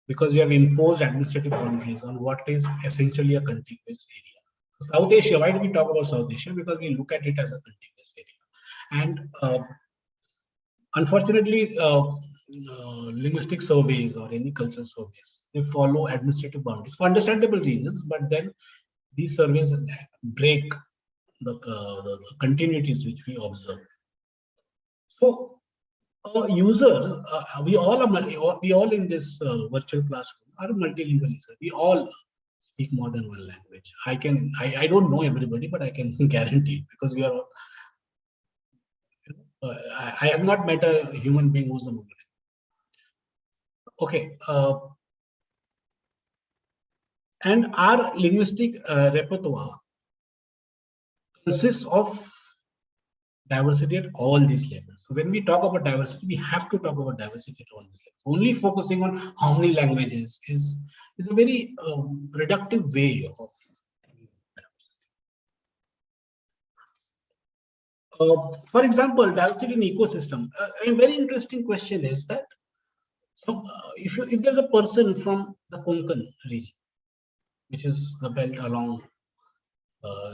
because we have imposed administrative boundaries on what is essentially a contiguous area. South Asia, why do we talk about South Asia? Because we look at it as a contiguous area. And unfortunately, linguistic surveys or any cultural surveys, they follow administrative boundaries for understandable reasons, but then these surveys break the continuities which we observe. So, users, we all in this virtual classroom are multilingual users. We all speak more than one language. I don't know everybody, but I can guarantee it, because we are all. I have not met a human being who's a multilingual. Okay, and our linguistic repertoire consists of diversity at all these levels. So when we talk about diversity, we have to talk about diversity at all these levels. Only focusing on how many languages is a very reductive way of. For example, diversity in ecosystem. A very interesting question is that if there's a person from the Konkan region, which is the belt along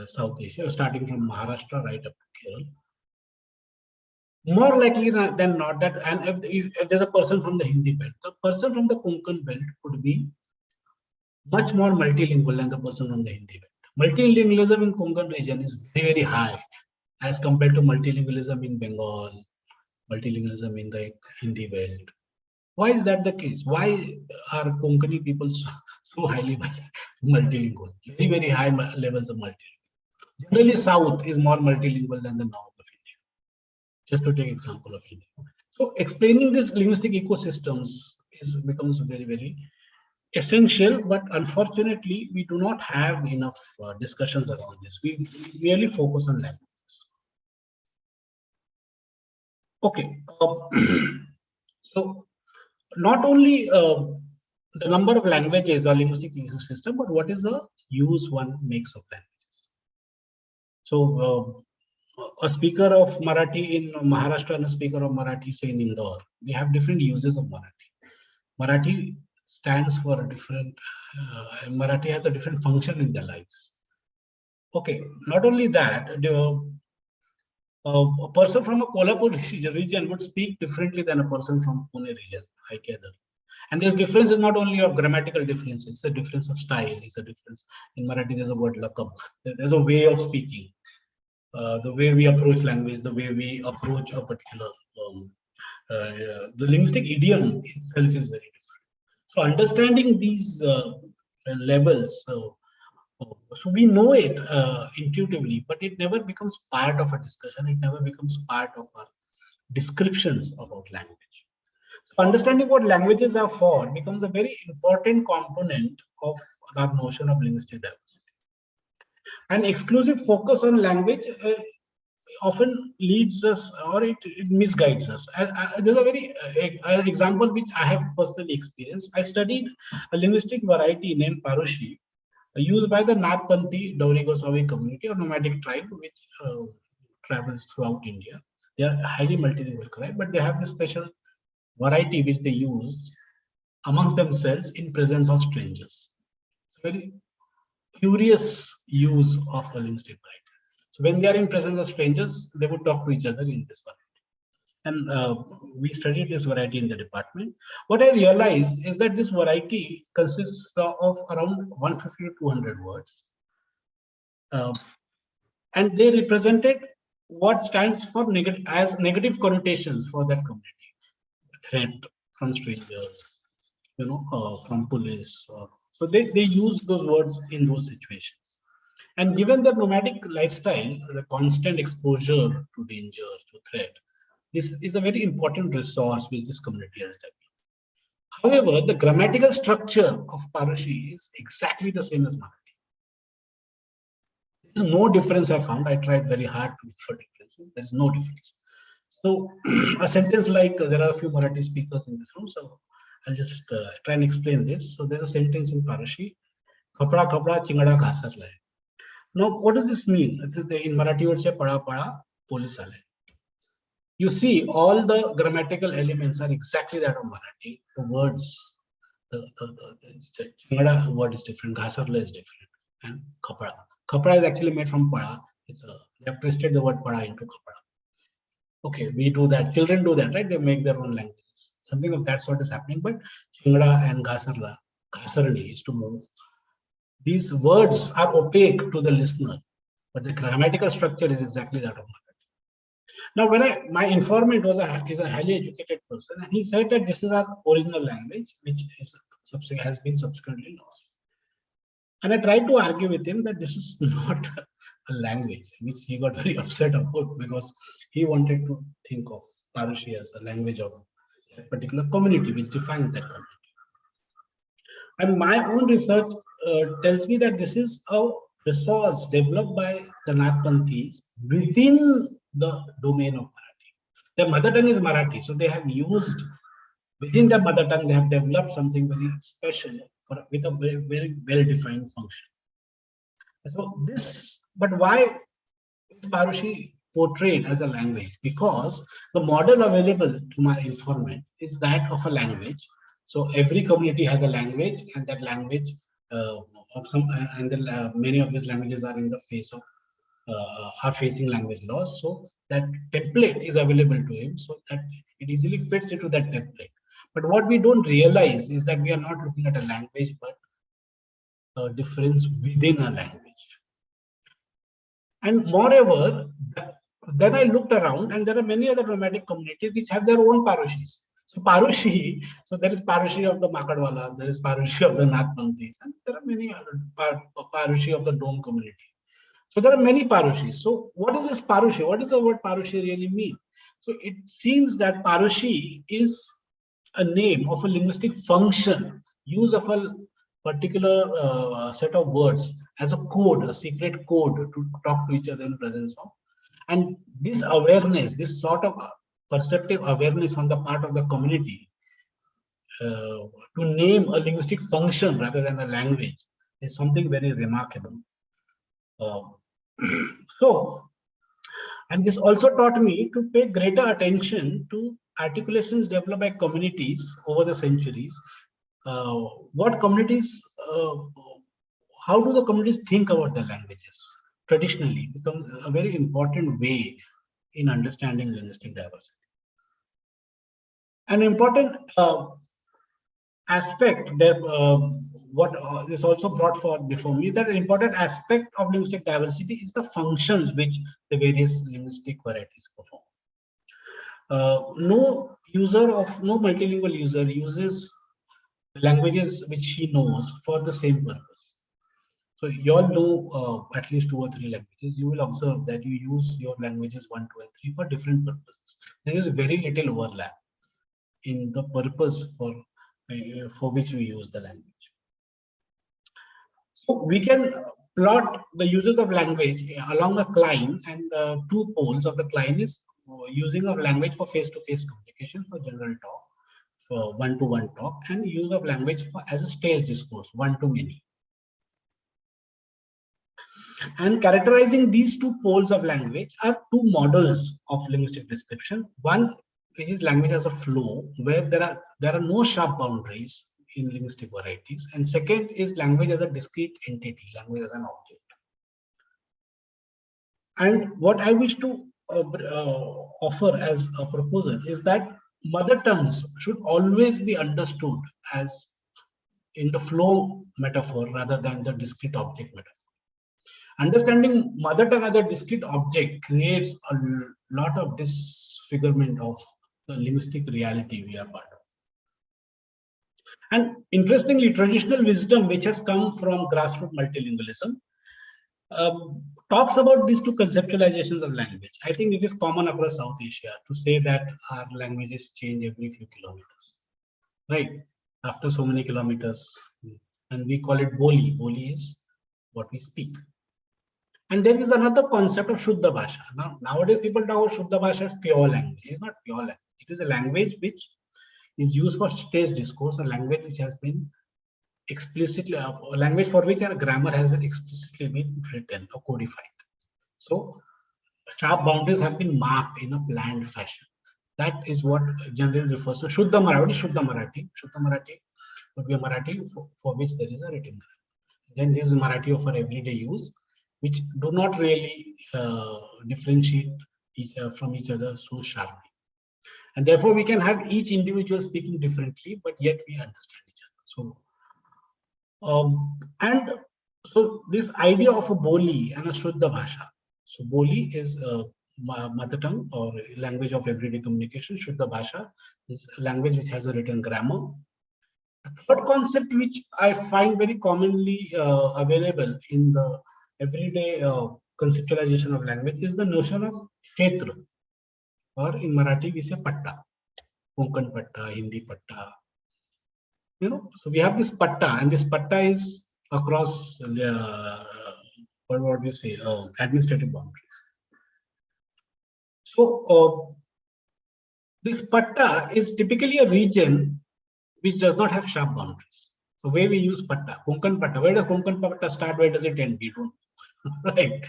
South Asia, starting from Maharashtra right up to Kerala, more likely than not that, and if there's a person from the Hindi belt, the person from the Konkan belt could be much more multilingual than the person from the Hindi belt. Multilingualism in Konkan region is very, very high as compared to multilingualism in Bengal, multilingualism in the Hindi belt. Why is that the case? Why are Konkani people so highly multilingual? Very, very high levels of multilingual. Generally, South is more multilingual than the North of India. Just to take example of India. So explaining this linguistic ecosystems becomes very, very essential, but unfortunately, we do not have enough discussions around this. We really focus on languages. Okay, so not only the number of languages or linguistic ecosystem, but what is the use one makes of languages. So a speaker of Marathi in Maharashtra and a speaker of Marathi, say in Indore, they have different uses of Marathi. Marathi stands for a different, Marathi has a different function in their lives. Okay, not only that, a person from a Kolhapur region would speak differently than a person from Pune region, I gather. And this difference is not only of grammatical difference, it's a difference of style, it's a difference. In Marathi, there's a word lakab. There's a way of speaking, the way we approach language, the way we approach a particular, the linguistic idiom itself is very different. So understanding these levels, so we know it intuitively, but it never becomes part of a discussion. It never becomes part of our descriptions about language. So understanding what languages are for becomes a very important component of our notion of linguistic diversity. An exclusive focus on language often leads us, or it misguides us. There's a very an example which I have personally experienced. I studied a linguistic variety named Parushi, used by the Nathpanthi Dauri Gosavi community, or nomadic tribe, which travels throughout India. They are highly multilingual, correct? But they have this special variety which they use amongst themselves in presence of strangers. Very curious use of a linguistic variety. So when they are in presence of strangers, they would talk to each other in this variety. And we studied this variety in the department. What I realized is that this variety consists of around 150 to 200 words. And they represented what stands for negative connotations for that community. Threat from strangers, from police. So they use those words in those situations. And given the nomadic lifestyle, the constant exposure to danger, to threat, this is a very important resource which this community has developed. However, the grammatical structure of Parushi is exactly the same as Marathi. There is no difference I found. I tried very hard to look for differences. There is no difference. So a sentence like, there are a few Marathi speakers in this room, so I'll just try and explain this. So there's a sentence in Parushi, khapda khapda chingada khasarla hai. Now, what does this mean? In Marathi, would say pada pada police ale. You see, all the grammatical elements are exactly that of Marathi. The words, the Kannada word is different, Ghasarla is different, and Kapara. Kapara is actually made from pada. They have twisted the word pada into Kapara. Okay, we do that. Children do that, right? They make their own languages. Something of that sort is happening, but Chingada and Ghasarla, Ghasarli is to move. These words are opaque to the listener, but the grammatical structure is exactly that of Marathi. Now, when my informant is a highly educated person, and he said that this is our original language, which has been subsequently lost. And I tried to argue with him that this is not a language, which he got very upset about because he wanted to think of Parushi as a language of a particular community, which defines that community. And my own research tells me that this is a resource developed by the Nagpanthis within the domain of Marathi. Their mother tongue is Marathi, so they have used within the mother tongue, they have developed something very special with a very, very well-defined function. So this, but why is Parushi portrayed as a language? Because the model available to my informant is that of a language. So every community has a language, and that language many of these languages are in the face of are facing language laws. So that template is available to him, so that it easily fits into that template. But what we don't realize is that we are not looking at a language, but a difference within a language. And moreover, then I looked around, and there are many other nomadic communities which have their own Parushis. So Parushi, so there is Parushi of the Makadwalas, there is Parushi of the Nagpanthis, and there are many other Parushi of the Dome community. So there are many Parushis. So what is this Parushi? What does the word Parushi really mean? So it seems that Parushi is a name of a linguistic function, use of a particular set of words as a code, a secret code to talk to each other in presence of. And this awareness, this sort of perceptive awareness on the part of the community to name a linguistic function rather than a language is something very remarkable. And this also taught me to pay greater attention to articulations developed by communities over the centuries. What communities, how do the communities think about the languages? Traditionally becomes a very important way in understanding linguistic diversity. An important aspect there, what is also brought forth before me, is that an important aspect of linguistic diversity is the functions which the various linguistic varieties perform. No multilingual user uses languages which he knows for the same purpose. So you all know at least 2 or 3 languages. You will observe that you use your languages 1, 2, and 3 for different purposes. There is very little overlap in the purpose for which you use the language. So we can plot the uses of language along a cline, and 2 poles of the cline is using of language for face-to-face communication, for general talk, for one-to-one talk, and use of language as a stage discourse, one-to-many. And characterizing these 2 poles of language are 2 models of linguistic description. One, which is language as a flow, where there are no sharp boundaries in linguistic varieties, and second is language as a discrete entity, language as an object. And what I wish to offer as a proposal is that mother tongues should always be understood as in the flow metaphor rather than the discrete object metaphor. Understanding mother tongue as a discrete object creates a lot of disfigurement of the linguistic reality we are part of. And interestingly, traditional wisdom, which has come from grassroots multilingualism, talks about these 2 conceptualizations of language. I think it is common across South Asia to say that our languages change every few kilometers, right? After so many kilometers, and we call it Boli. Boli is what we speak. And there is another concept of Shuddha Bhasha. Now, nowadays people talk about Shuddha Bhasha as pure language. It is not pure language. It is a language which is used for stage discourse, a language which has been explicitly, a language for which a grammar has explicitly been written or codified. So sharp boundaries have been marked in a planned fashion. That is what generally refers to Shuddha Marathi. What is Shuddha Marathi? Shuddha Marathi would be a Marathi for which there is a written grammar. Then this is Marathi for everyday use, which do not really differentiate from each other so sharply. And therefore, we can have each individual speaking differently, but yet we understand each other. So this idea of a Boli and a Shuddha Bhasha. So Boli is mother tongue or language of everyday communication. Shuddha Bhasha is a language which has a written grammar. The third concept which I find very commonly available in the everyday conceptualization of language is the notion of kshetra, or in Marathi we say patta, Konkan patta, Hindi patta. So we have this patta, and this patta is across what we say administrative boundaries. So this patta is typically a region which does not have sharp boundaries. So where we use patta, Konkan patta, where does Konkan patta start? Where does it end? We don't know, right?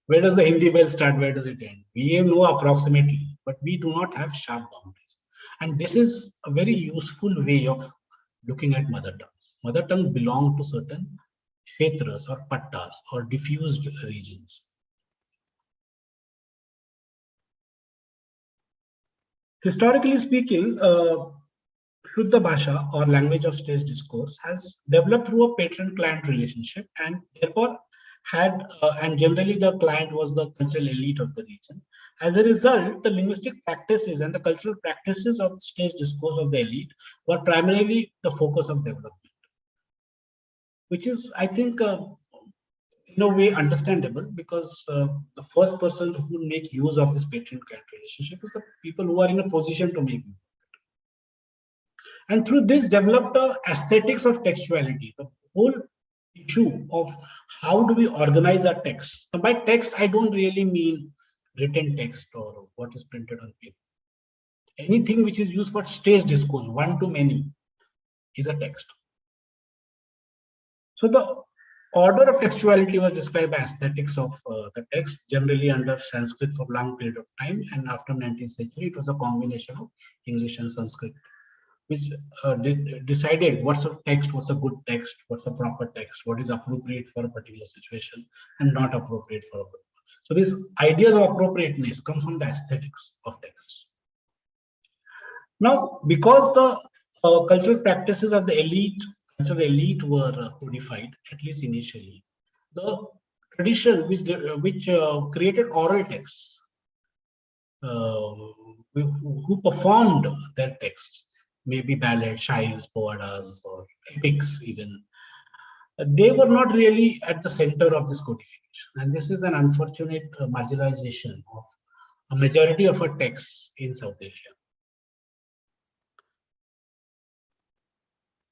Where does the Hindi belt start? Where does it end? We know approximately, but we do not have sharp boundaries. And this is a very useful way of looking at mother tongues. Mother tongues belong to certain kshetras or pattas or diffused regions. Historically speaking, Shuddha Bhasha or language of stage discourse has developed through a patron-client relationship, and therefore had, and generally the client was the cultural elite of the region. As a result, the linguistic practices and the cultural practices of stage discourse of the elite were primarily the focus of development, which is, I think, in a way understandable, because the first person who will make use of this patron-client relationship is the people who are in a position to make use. And through this developed aesthetics of textuality, the whole issue of how do we organize our text. So by text, I don't really mean written text or what is printed on paper. Anything which is used for stage discourse, one to many, is a text. So the order of textuality was described by aesthetics of the text, generally under Sanskrit for a long period of time. And after 19th century, it was a combination of English and Sanskrit, which decided what's a text, what's a good text, what's a proper text, what is appropriate for a particular situation and not appropriate for a particular. So these ideas of appropriateness come from the aesthetics of text. Now, because the cultural practices of the cultural elite were codified, at least initially, the tradition which created oral texts, who performed their texts, maybe ballads, shairs, povadas, or epics even, they were not really at the center of this codification. And this is an unfortunate marginalization of a majority of our texts in South Asia.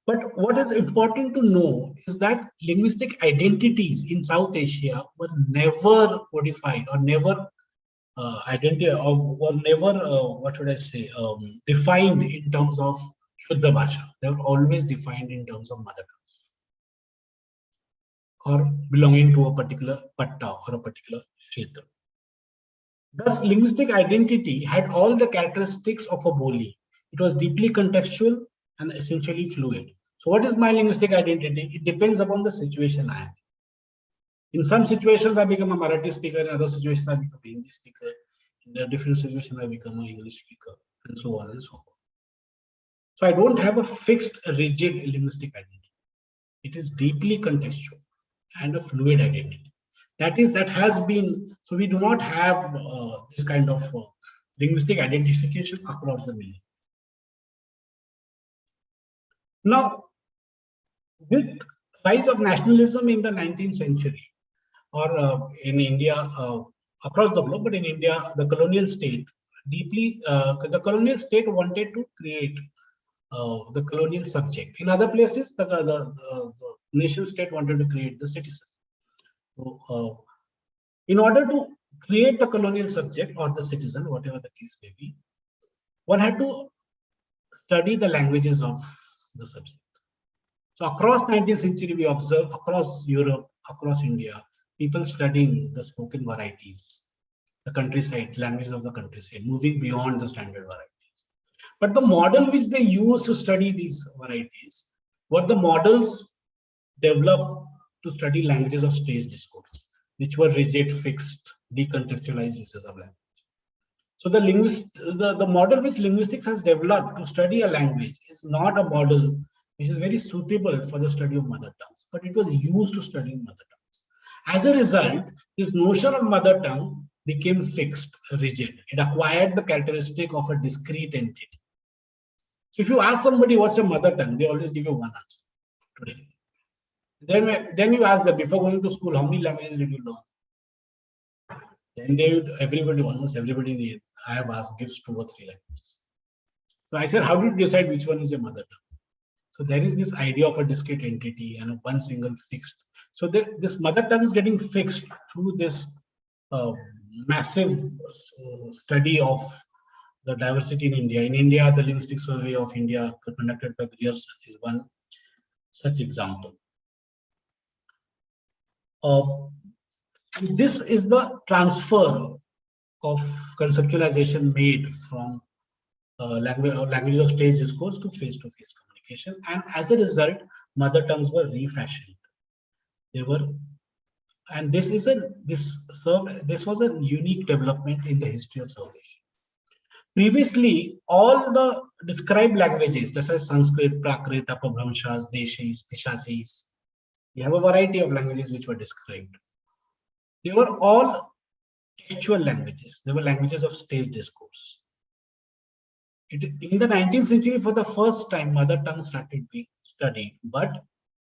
But what is important to know is that linguistic identities in South Asia were never codified or never were never, what should I say, defined in terms of Shuddha Bhasha. They were always defined in terms of mother tongue or belonging to a particular patta or a particular kshetra. Thus, linguistic identity had all the characteristics of a Boli. It was deeply contextual and essentially fluid. So what is my linguistic identity? It depends upon the situation I am. In some situations, I become a Marathi speaker. In other situations, I become a Hindi speaker. In a different situation, I become an English speaker, and so on and so forth. So I don't have a fixed, rigid linguistic identity. It is deeply contextual and a fluid identity. That has been, so we do not have this kind of linguistic identification across the meaning. Now, with rise of nationalism in the 19th century, or in India, across the globe, but in India, the colonial state the colonial state wanted to create the colonial subject. In other places, the nation state wanted to create the citizen. So, in order to create the colonial subject or the citizen, whatever the case may be, one had to study the languages of the subject. So across 19th century, we observe across Europe, across India, people studying the spoken varieties, the countryside, languages of the countryside, moving beyond the standard varieties. But the model which they used to study these varieties were the models developed to study languages of stage discourse, which were rigid, fixed, decontextualized uses of language. So the model which linguistics has developed to study a language is not a model which is very suitable for the study of mother tongues, but it was used to study mother tongues. As a result, this notion of mother tongue became fixed, rigid. It acquired the characteristic of a discrete entity. So if you ask somebody what's your mother tongue, they always give you one answer today. Then you ask them, before going to school, how many languages did you learn? Then they would, almost everybody I have asked gives 2 or 3 languages. So I said, how did you decide which one is your mother tongue? So there is this idea of a discrete entity and a one single fixed. So this mother tongue is getting fixed through this massive study of the diversity in India. In India, the Linguistic Survey of India conducted by Pearson is one such example. This is the transfer of conceptualization made from languages of stage discourse to face-to-face communication, and as a result, mother tongues were refashioned. They were, and this was a unique development in the history of South Asia. Previously, all the described languages, such as Sanskrit, Prakrit, Apabhramshas, Deshis, Pishachis, we have a variety of languages which were described. They were all textual languages. They were languages of stage discourse. In the 19th century, for the first time, mother tongue started being studied, but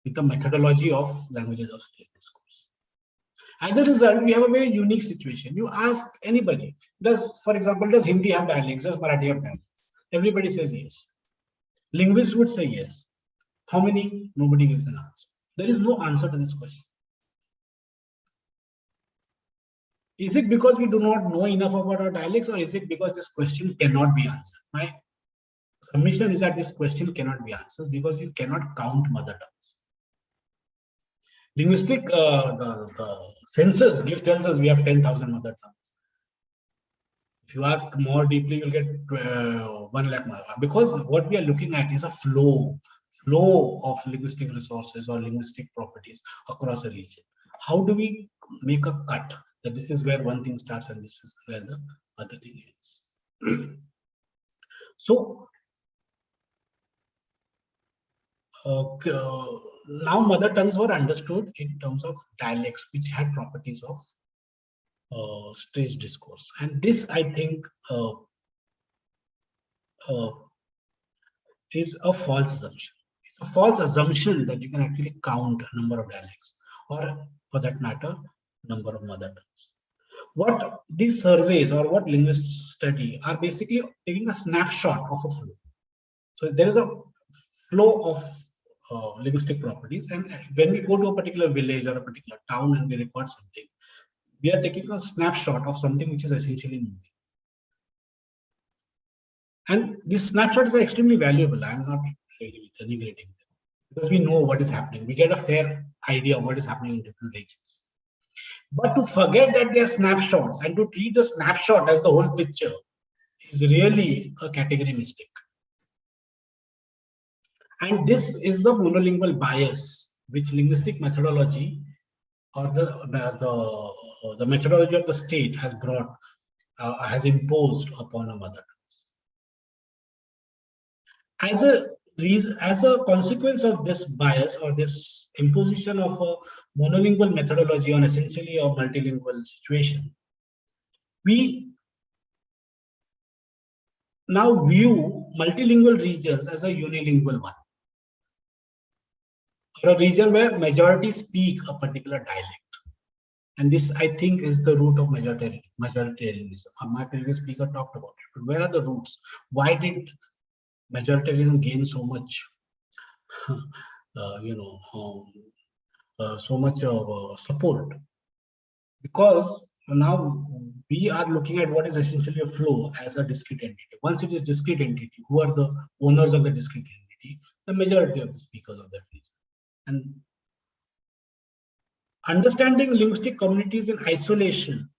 with the methodology of languages of stage discourse. As a result, we have a very unique situation. You ask anybody, for example, does Hindi have dialects? Does Marathi have dialects? Everybody says yes. Linguists would say yes. How many? Nobody gives an answer. There is no answer to this question. Is it because we do not know enough about our dialects, or is it because this question cannot be answered? My submission is that this question cannot be answered because you cannot count mother tongues. Linguistic, the census tells us we have 10,000 mother tongues. If you ask more deeply, you'll get 1 lakh, because what we are looking at is a flow of linguistic resources or linguistic properties across a region. How do we make a cut that this is where one thing starts and this is where the other thing ends? So now mother tongues were understood in terms of dialects which had properties of stage discourse, and this, I think, is a false assumption. It's a false assumption that you can actually count a number of dialects, or for that matter, number of mother tongues. What these surveys or what linguists study are basically taking a snapshot of a flow. So there is a flow of linguistic properties, and when we go to a particular village or a particular town and we record something, we are taking a snapshot of something which is essentially moving. And these snapshots are extremely valuable. I'm not really denigrating them, because we know what is happening. We get a fair idea of what is happening in different regions. But to forget that they are snapshots and to treat the snapshot as the whole picture is really a category mistake. And this is the monolingual bias which linguistic methodology or the methodology of the state has brought, has imposed upon a mother tongue. As a consequence of this bias or this imposition of a monolingual methodology on essentially a multilingual situation, we now view multilingual regions as a unilingual one, or a region where majority speak a particular dialect. And this, I think, is the root of majoritarianism. My previous speaker talked about it. But where are the roots? Why did majoritarianism gain so much, so much support? Because now we are looking at what is essentially a flow as a discrete entity. Once it is discrete entity, who are the owners of the discrete entity? community, the majority of the speakers of that region. And understanding linguistic communities in isolation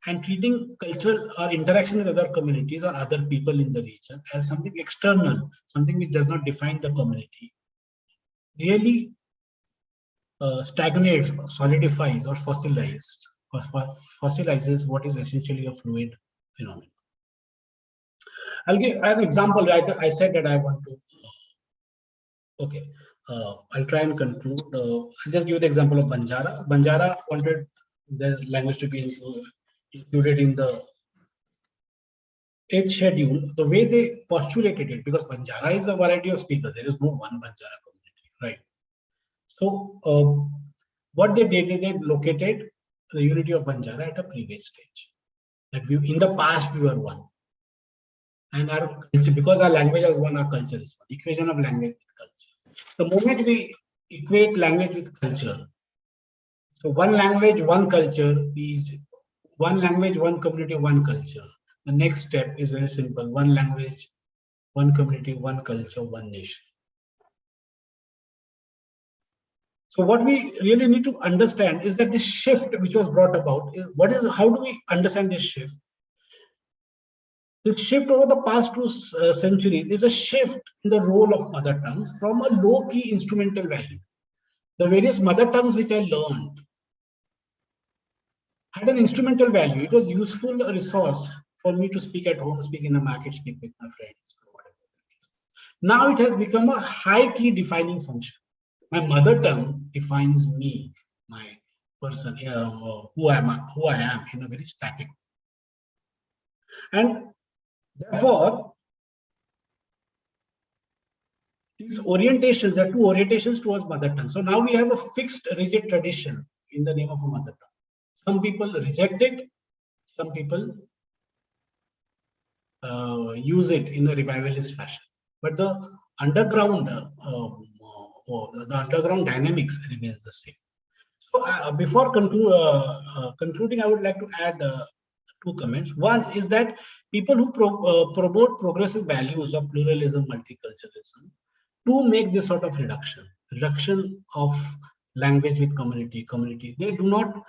and treating cultural or interaction with other communities or other people in the region as something external, something which does not define the community, really stagnates, solidifies, or fossilizes what is essentially a fluid phenomenon. I'll give an example. I said that I want to. Okay, I'll try and conclude. I'll just give the example of Banjara. Banjara wanted their language to be included in the 8th schedule. The way they postulated it, because Banjara is a variety of speakers, there is no one Banjara community, right? So what they did is they located the unity of Banjara at a previous stage. That we, in the past, we were one. And our culture, because our language is one, our culture is one. Equation of language with culture. The moment we equate language with culture, so one language, one culture is one language, one community, one culture. The next step is very simple: one language, one community, one culture, one nation. So what we really need to understand is that this shift which was brought about, how do we understand this shift? The shift over the past 2 centuries is a shift in the role of mother tongues from a low-key instrumental value. The various mother tongues which I learned had an instrumental value. It was a useful resource for me to speak at home, speak in the market, speak with my friends, or whatever. Now it has become a high-key defining function. My mother tongue defines me, my person, who I am in a very static. And therefore, these orientations, there are 2 orientations towards mother tongue. So now we have a fixed, rigid tradition in the name of a mother tongue. Some people reject it, some people use it in a revivalist fashion. But the underground dynamics remains the same. So before concluding, I would like to add 2 comments. One is that people who promote progressive values of pluralism, multiculturalism, do make this sort of reduction of language with community. They do not,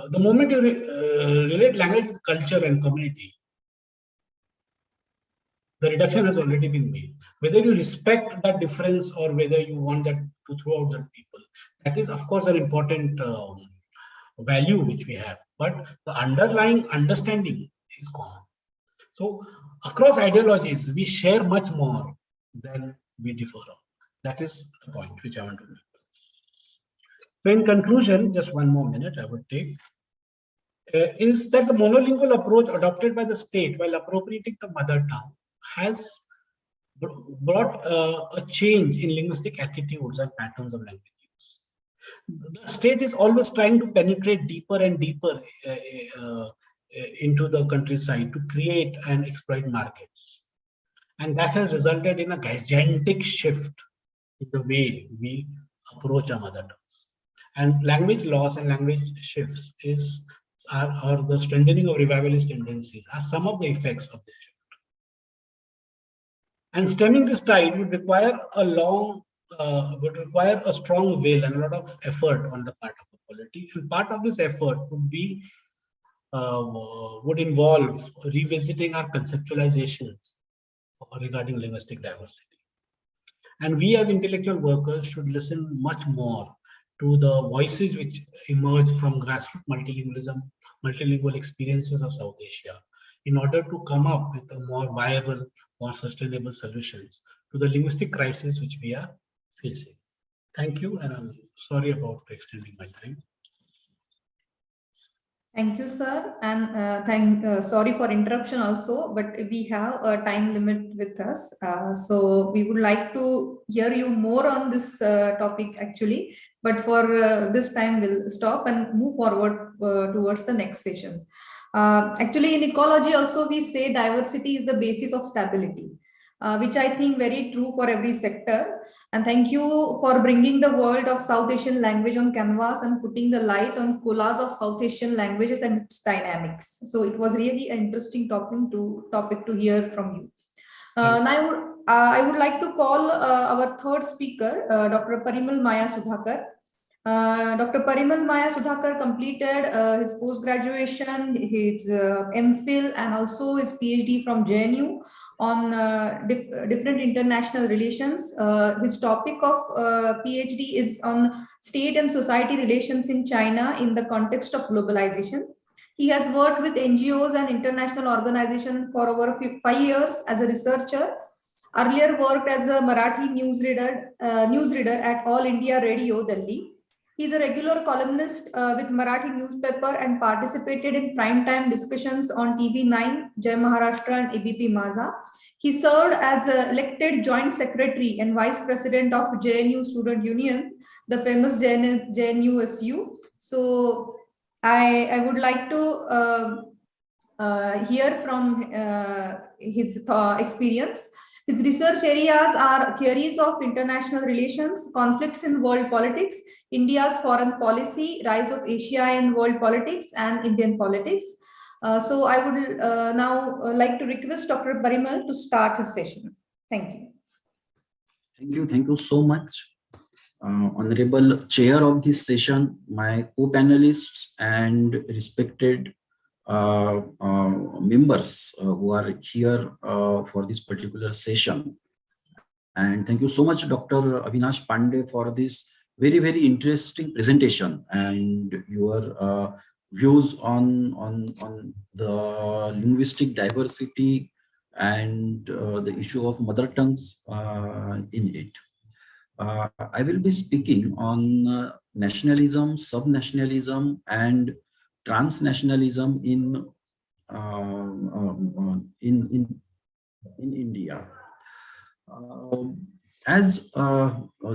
the moment you relate language with culture and community, the reduction has already been made. Whether you respect that difference or whether you want that to throw out the people, that is of course an important value which we have, but the underlying understanding is common. So across ideologies, we share much more than we differ on. That is the point which I want to make. So in conclusion, just 1 more minute I would take, is that the monolingual approach adopted by the state while appropriating the mother tongue has brought a change in linguistic attitudes and patterns of language use. The state is always trying to penetrate deeper and deeper into the countryside to create and exploit markets. And that has resulted in a gigantic shift in the way we approach our mother tongues. And language loss and language shifts are the strengthening of revivalist tendencies, are some of the effects of this shift. And stemming this tide would require a strong will and a lot of effort on the part of the polity. And part of this effort would involve revisiting our conceptualizations regarding linguistic diversity. And we as intellectual workers should listen much more to the voices which emerge from grassroots multilingual experiences of South Asia in order to come up with a more viable, more sustainable solutions to the linguistic crisis which we are facing. Thank you, and I'm sorry about extending my time. Thank you, sir, and sorry for interruption also, but we have a time limit with us. So we would like to hear you more on this topic actually, but for this time we'll stop and move forward towards the next session. Actually, in ecology also we say diversity is the basis of stability, which I think very true for every sector. And thank you for bringing the world of South Asian language on canvas and putting the light on collage of South Asian languages and its dynamics. So it was really an interesting topic to hear from you. I would like to call our third speaker, Dr. Parimal Maya Sudhakar. Dr. Parimal Maya Sudhakar completed his post-graduation, his MPhil, and also his PhD from JNU on different international relations. His topic of PhD is on state and society relations in China in the context of globalization. He has worked with NGOs and international organizations for over 5 years as a researcher. Earlier worked as a Marathi newsreader at All India Radio, Delhi. He is a regular columnist with Marathi newspaper and participated in primetime discussions on TV9, Jai Maharashtra and ABP Maza. He served as elected joint secretary and vice president of JNU Student Union, the famous JNUSU. So I would like to hear from his experience. His research areas are theories of international relations, conflicts in world politics, India's foreign policy, rise of Asia in world politics, and Indian politics. So I would now like to request Dr. Parimal to start his session. Thank you. Thank you so much. Honorable Chair of this session, my co-panelists and respected members who are here for this particular session. And thank you so much, Dr. Avinash Pande, for this very, very interesting presentation and your views on the linguistic diversity and the issue of mother tongues in it. I will be speaking on nationalism, subnationalism, and transnationalism in India. As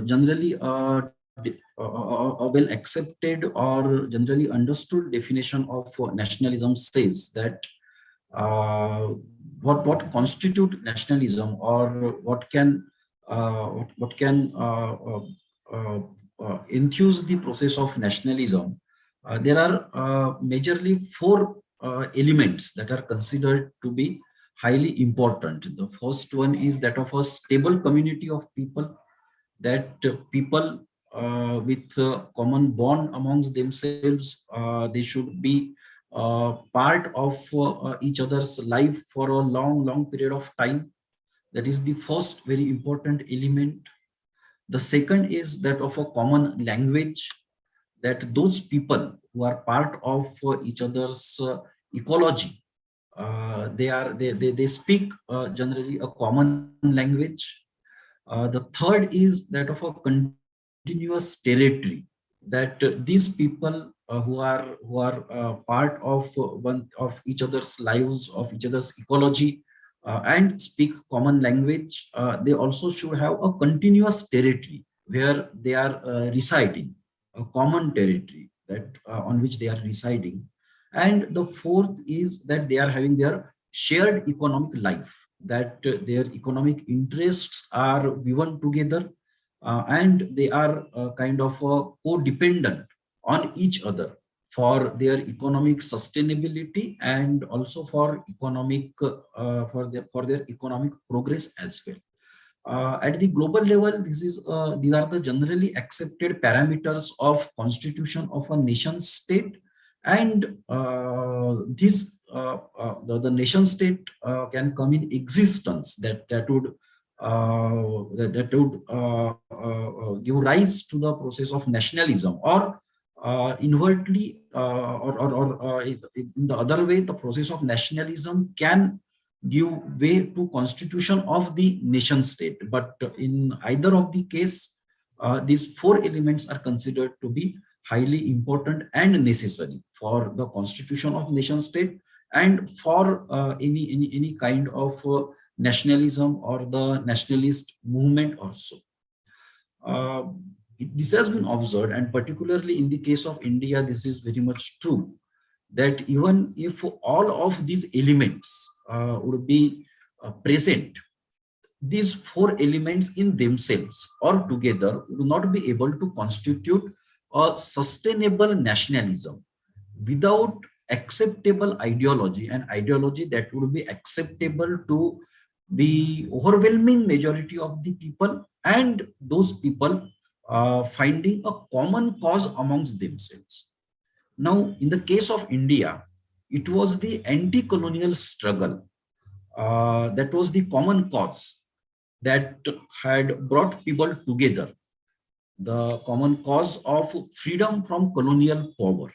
generally a well accepted or generally understood definition of nationalism says that what constitute nationalism, or what can enthuse the process of nationalism. There are majorly four elements that are considered to be highly important. The first one is that of a stable community of people, that people with a common bond amongst themselves, they should be part of each other's life for a long period of time. That is the first very important element. The second is that of a common language, that those people who are part of each other's ecology, they speak generally a common language. The third is that of a continuous territory, that these people who are part of one of each other's lives, of each other's ecology, and speak common language, they also should have a continuous territory where they are residing, a common territory that on which they are residing. And the fourth is that they are having their shared economic life, that their economic interests are woven together, and they are kind of codependent on each other for their economic sustainability and also for economic for their economic progress as well. At the global level, these are the generally accepted parameters of constitution of a nation state, and the nation state can come in existence that would give rise to the process of nationalism, or inwardly or in the other way, the process of nationalism can give way to constitution of the nation state. But in either of the case, these four elements are considered to be highly important and necessary for the constitution of nation state and for any kind of nationalism or the nationalist movement also. This has been observed, and particularly in the case of India, this is very much true, that even if all of these elements would be present, these four elements in themselves or together would not be able to constitute a sustainable nationalism without acceptable ideology, and ideology that would be acceptable to the overwhelming majority of the people, and those people finding a common cause amongst themselves. Now, in the case of India, it was the anti-colonial struggle that was the common cause that had brought people together, the common cause of freedom from colonial power.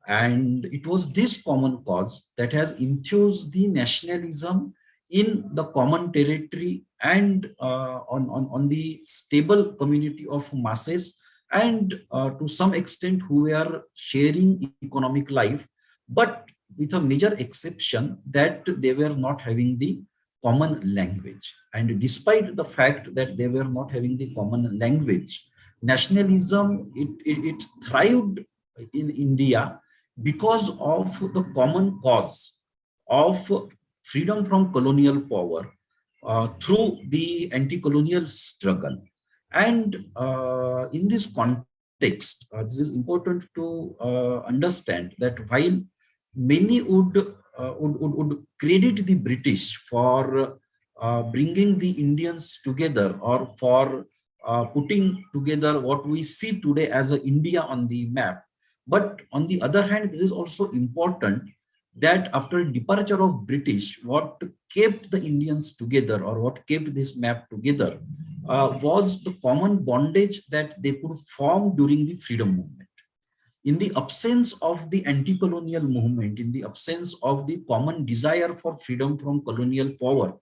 And it was this common cause that has infused the nationalism in the common territory and on the stable community of masses, and to some extent who were sharing economic life, but with a major exception that they were not having the common language. And despite the fact that they were not having the common language, nationalism, it thrived in India because of the common cause of freedom from colonial power through the anti-colonial struggle. And in this context, this is important to understand that while many would credit the British for bringing the Indians together, or for putting together what we see today as a India on the map. But on the other hand, this is also important that after departure of British, what kept the Indians together, or what kept this map together, was the common bondage that they could form during the freedom movement. In the absence of the anti-colonial movement, in the absence of the common desire for freedom from colonial power,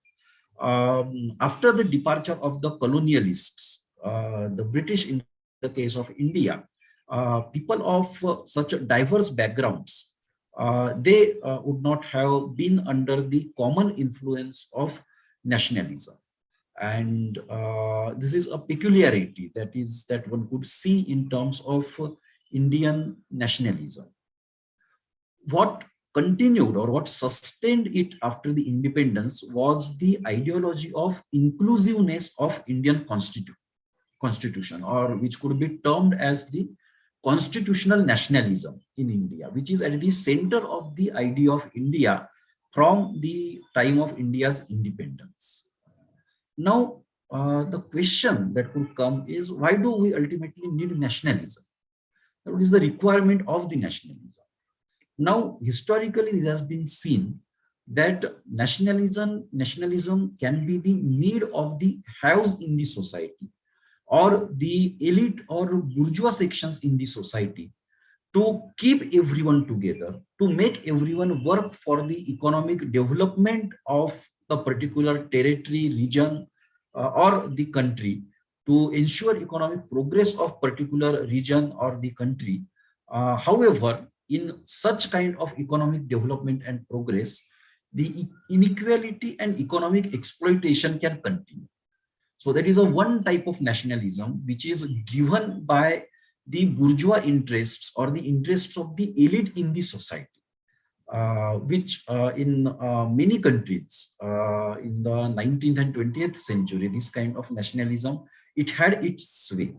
after the departure of the colonialists, the British, in the case of India, people of such diverse backgrounds, they would not have been under the common influence of nationalism. And this is a peculiarity that one could see in terms of Indian nationalism. What continued, or what sustained it after the independence, was the ideology of inclusiveness of Indian constitution, or which could be termed as the constitutional nationalism in India, which is at the center of the idea of India from the time of India's independence. Now, the question that could come is, why do we ultimately need nationalism? What is the requirement of the nationalism? Now, historically, it has been seen that nationalism can be the need of the haves in the society, or the elite or bourgeois sections in the society, to keep everyone together, to make everyone work for the economic development of the particular territory, region, or the country, to ensure economic progress of particular region or the country. However, in such kind of economic development and progress, the inequality and economic exploitation can continue. So there is a one type of nationalism which is driven by the bourgeois interests, or the interests of the elite in the society, which in many countries in the 19th and 20th century, this kind of nationalism, it had its way.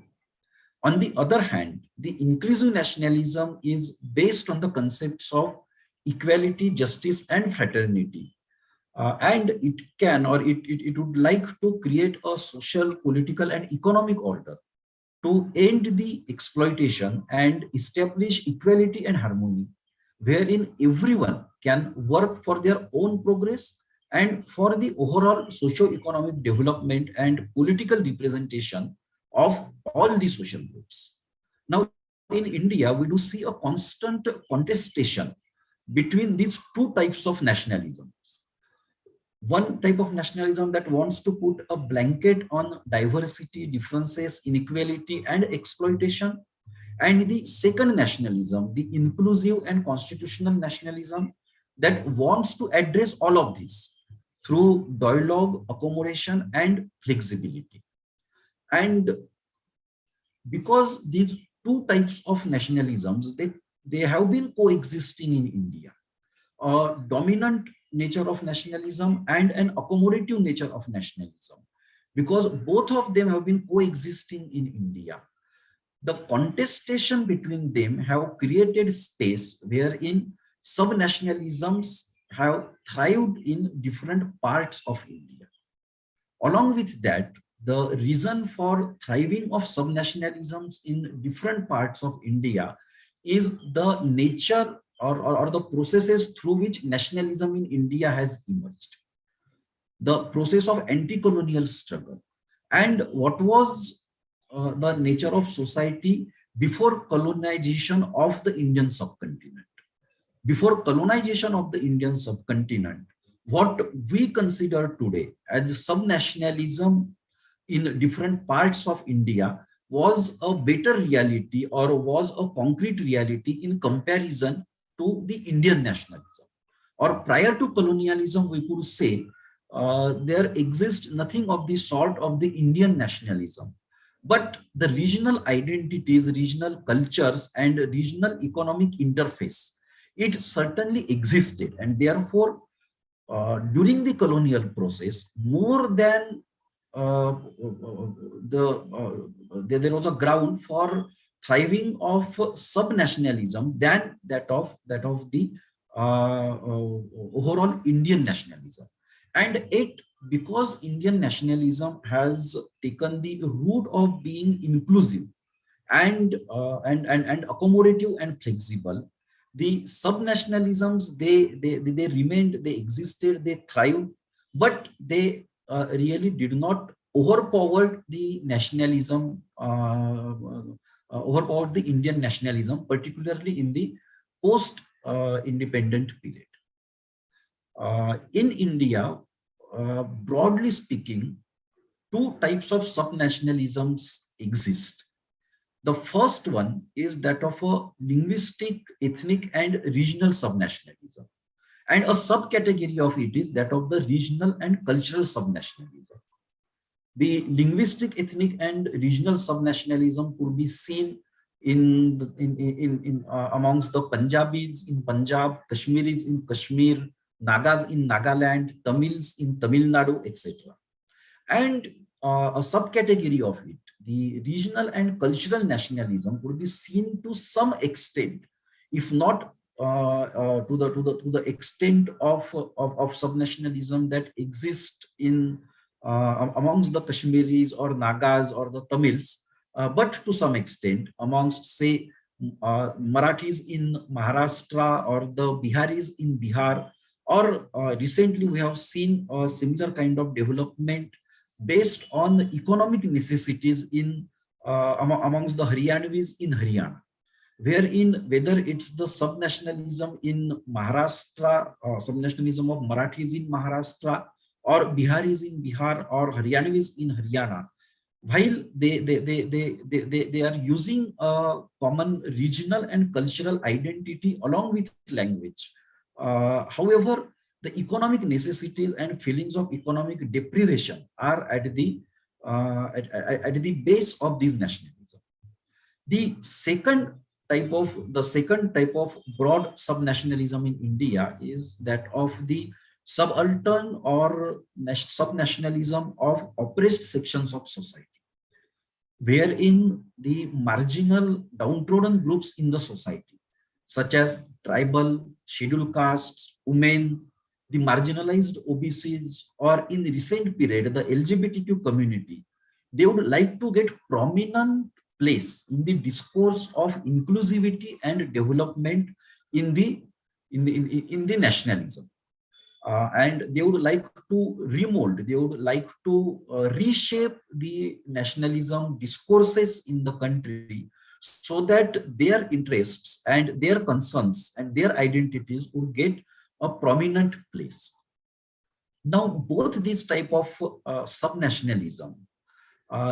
On the other hand, the inclusive nationalism is based on the concepts of equality, justice, and fraternity. And it can, or it would like to create a social, political, and economic order to end the exploitation and establish equality and harmony, wherein everyone can work for their own progress and for the overall socio-economic development and political representation of all the social groups. Now, in India, we do see a constant contestation between these two types of nationalisms. One type of nationalism that wants to put a blanket on diversity, differences, inequality, and exploitation. And the second nationalism, the inclusive and constitutional nationalism, that wants to address all of this through dialogue, accommodation, and flexibility. And because these two types of nationalisms, they have been coexisting in India. A dominant nature of nationalism and an accommodative nature of nationalism, because both of them have been coexisting in India. The contestation between them have created space wherein sub-nationalisms have thrived in different parts of India. Along with that, the reason for thriving of subnationalisms in different parts of India is the nature or the processes through which nationalism in India has emerged. The process of anti-colonial struggle and what was the nature of society before colonization of the Indian subcontinent. Before colonization of the Indian subcontinent, what we consider today as subnationalism in different parts of India was a better reality or was a concrete reality in comparison to the Indian nationalism. Or prior to colonialism, we could say there exists nothing of the sort of the Indian nationalism. But the regional identities, regional cultures, and regional economic interface, it certainly existed. And therefore, during the colonial process, more than there was a ground for thriving of subnationalism than that of the overall Indian nationalism. And it, because Indian nationalism has taken the route of being inclusive and accommodative and flexible, the subnationalisms they remained, they existed, they thrived, but they really did not overpower the nationalism, overpowered the Indian nationalism, particularly in the post-independent period. In India, broadly speaking, two types of subnationalisms exist. The first one is that of a linguistic, ethnic, and regional subnationalism. And a subcategory of it is that of the regional and cultural subnationalism. The linguistic, ethnic, and regional subnationalism could be seen amongst the Punjabis in Punjab, Kashmiris in Kashmir, Nagas in Nagaland, Tamils in Tamil Nadu, etc. And a subcategory of it, the regional and cultural nationalism, would be seen to some extent, if not to the extent of subnationalism that exists in amongst the Kashmiris or Nagas or the Tamils, but to some extent amongst, say, Marathis in Maharashtra or the Biharis in Bihar, or recently we have seen a similar kind of development based on economic necessities in amongst the Haryanvis in Haryana, wherein whether it's the subnationalism in Maharashtra, subnationalism of Marathis in Maharashtra, or Biharis in Bihar, or Haryanvis in Haryana, while they are using a common regional and cultural identity along with language. However, the economic necessities and feelings of economic deprivation are at the base of this nationalism. The second type of broad subnationalism in India is that of the subaltern or subnationalism of oppressed sections of society, wherein the marginal downtrodden groups in the society, such as tribal, scheduled castes, women, the marginalized OBCs, or in the recent period, the LGBTQ community, they would like to get prominent place in the discourse of inclusivity and development in the nationalism. And they would like to remold, they would like to reshape the nationalism discourses in the country so that their interests and their concerns and their identities would get a prominent place. Now, both these type of subnationalism,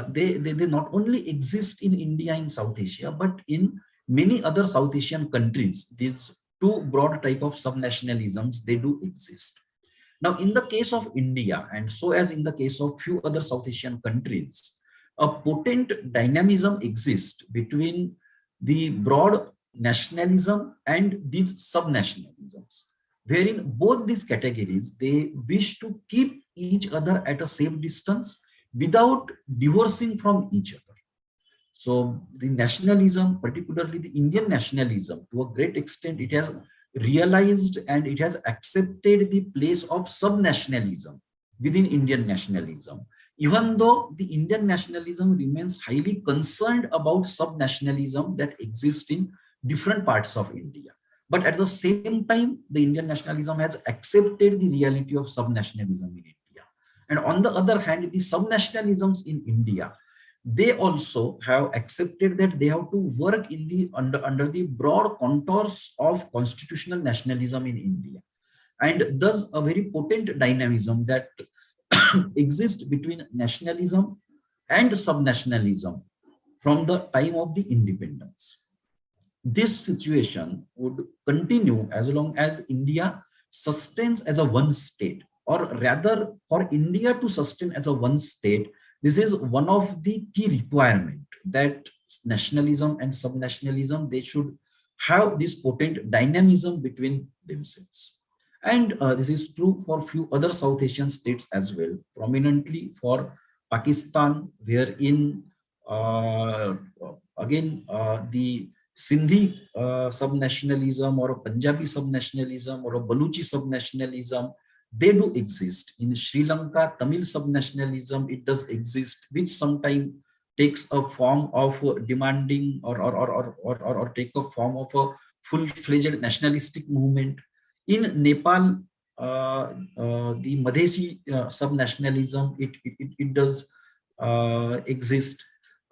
they not only exist in India, in South Asia, but in many other South Asian countries. These two broad type of subnationalisms, they do exist. Now, in the case of India, and so as in the case of few other South Asian countries, a potent dynamism exists between the broad nationalism and these subnationalisms, wherein both these categories, they wish to keep each other at a safe distance without divorcing from each other. So the nationalism, particularly the Indian nationalism, to a great extent, it has realized and it has accepted the place of subnationalism within Indian nationalism, even though the Indian nationalism remains highly concerned about subnationalism that exists in different parts of India. But at the same time, the Indian nationalism has accepted the reality of subnationalism in India. And on the other hand, the subnationalisms in India, they also have accepted that they have to work in the under the broad contours of constitutional nationalism in India. And thus a very potent dynamism that exists between nationalism and subnationalism from the time of the independence. This situation would continue as long as India sustains as a one state, or rather for India to sustain as a one state, this is one of the key requirements that nationalism and subnationalism, they should have this potent dynamism between themselves. And this is true for few other South Asian states as well, prominently for Pakistan, wherein the Sindhi subnationalism or a Punjabi subnationalism or a Baluchi subnationalism, they do exist. In Sri Lanka, Tamil subnationalism, it does exist, which sometimes takes a form of demanding or take a form of a full-fledged nationalistic movement. In Nepal, the Madhesi subnationalism, it does exist.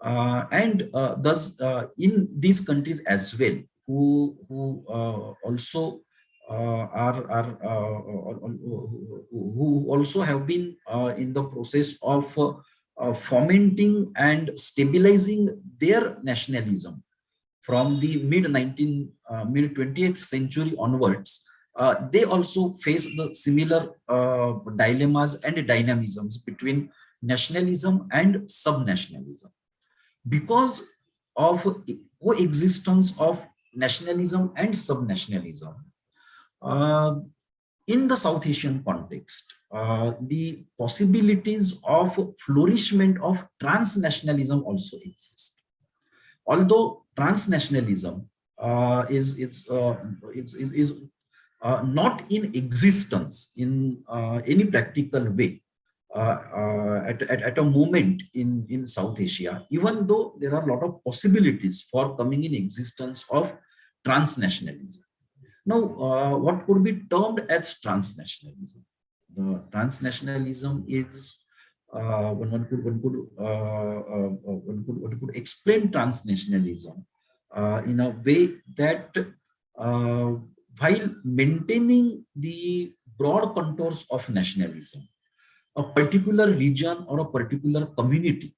And thus in these countries as well, who also who also have been in the process of fomenting and stabilizing their nationalism from the mid 20th century onwards, they also face the similar dilemmas and dynamisms between nationalism and subnationalism. Because of coexistence of nationalism and subnationalism, in the South Asian context, the possibilities of flourishment of transnationalism also exist. Although transnationalism is not in existence in any practical way at a moment in South Asia, even though there are a lot of possibilities for coming in existence of transnationalism. Now, what could be termed as transnationalism? The transnationalism is one could explain transnationalism in a way that while maintaining the broad contours of nationalism, a particular region or a particular community,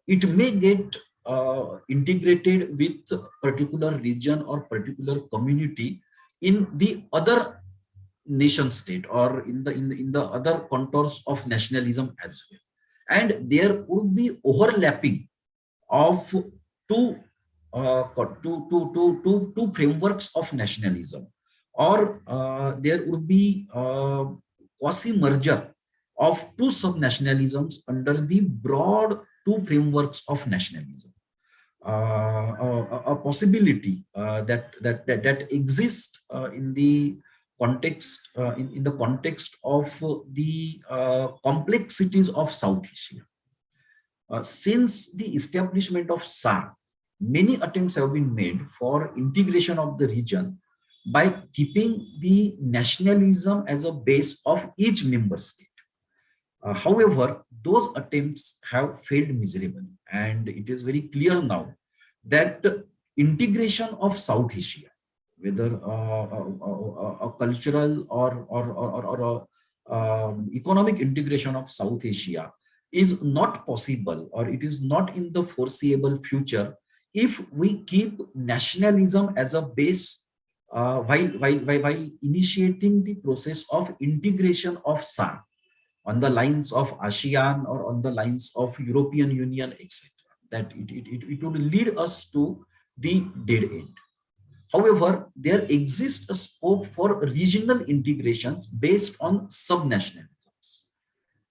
it may get integrated with a particular region or particular community in the other nation state or in the other contours of nationalism as well. And there would be overlapping of two frameworks of nationalism, or there would be quasi-merger of two subnationalisms under the broad two frameworks of nationalism. A possibility that exists in the context in the context of the complexities of South Asia. Since the establishment of SAARC, many attempts have been made for integration of the region by keeping the nationalism as a base of each member state. However, those attempts have failed miserably, and it is very clear now that integration of South Asia, whether a cultural or economic integration of South Asia, is not possible, or it is not in the foreseeable future if we keep nationalism as a base while initiating the process of integration of SAARC on the lines of ASEAN or on the lines of European Union, etc. That it would lead us to the dead end. However, there exists a scope for regional integrations based on subnationalisms.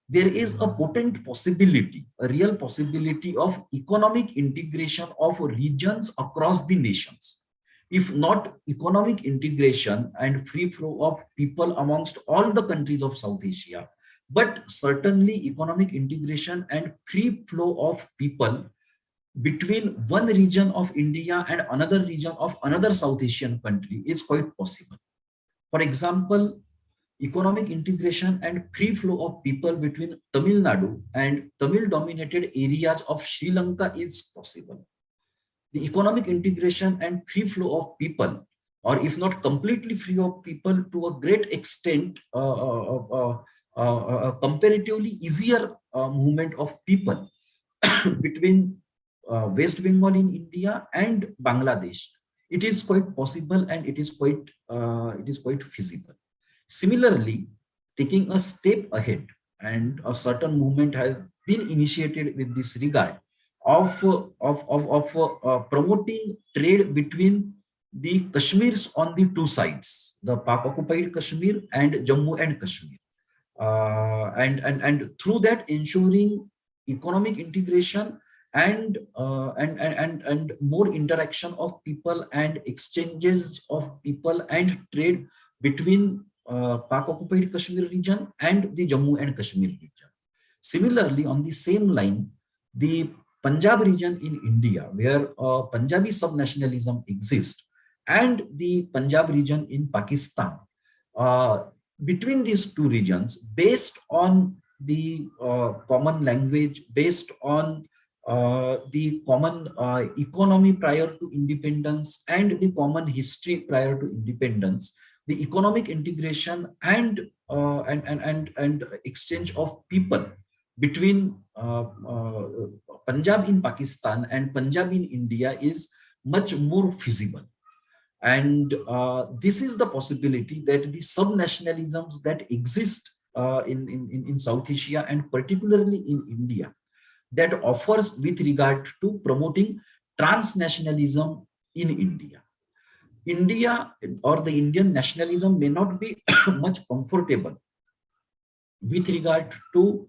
There is a potent possibility, a real possibility of economic integration of regions across the nations. If not economic integration and free flow of people amongst all the countries of South Asia, but certainly economic integration and free flow of people between one region of India and another region of another South Asian country is quite possible. For example, economic integration and free flow of people between Tamil Nadu and Tamil dominated areas of Sri Lanka is possible. The economic integration and free flow of people, or if not completely free of people, to a great extent, comparatively easier movement of people between West Bengal in India and Bangladesh. It is quite possible and it is quite feasible. Similarly, taking a step ahead, and a certain movement has been initiated with this regard of promoting trade between the Kashmirs on the two sides, the Pak-occupied Kashmir and Jammu and Kashmir, and through that ensuring economic integration and more interaction of people and exchanges of people and trade between Pak-occupied Kashmir region and the Jammu and Kashmir region. Similarly, on the same line, the Punjab region in India, where Punjabi subnationalism exists, and the Punjab region in Pakistan, between these two regions, based on the common language, based on the common economy prior to independence and the common history prior to independence, the economic integration and exchange of people between Punjab in Pakistan and Punjab in India is much more feasible. And this is the possibility that the subnationalisms that exist in South Asia and particularly in India, that offers with regard to promoting transnationalism in India. India or the Indian nationalism may not be much comfortable with regard to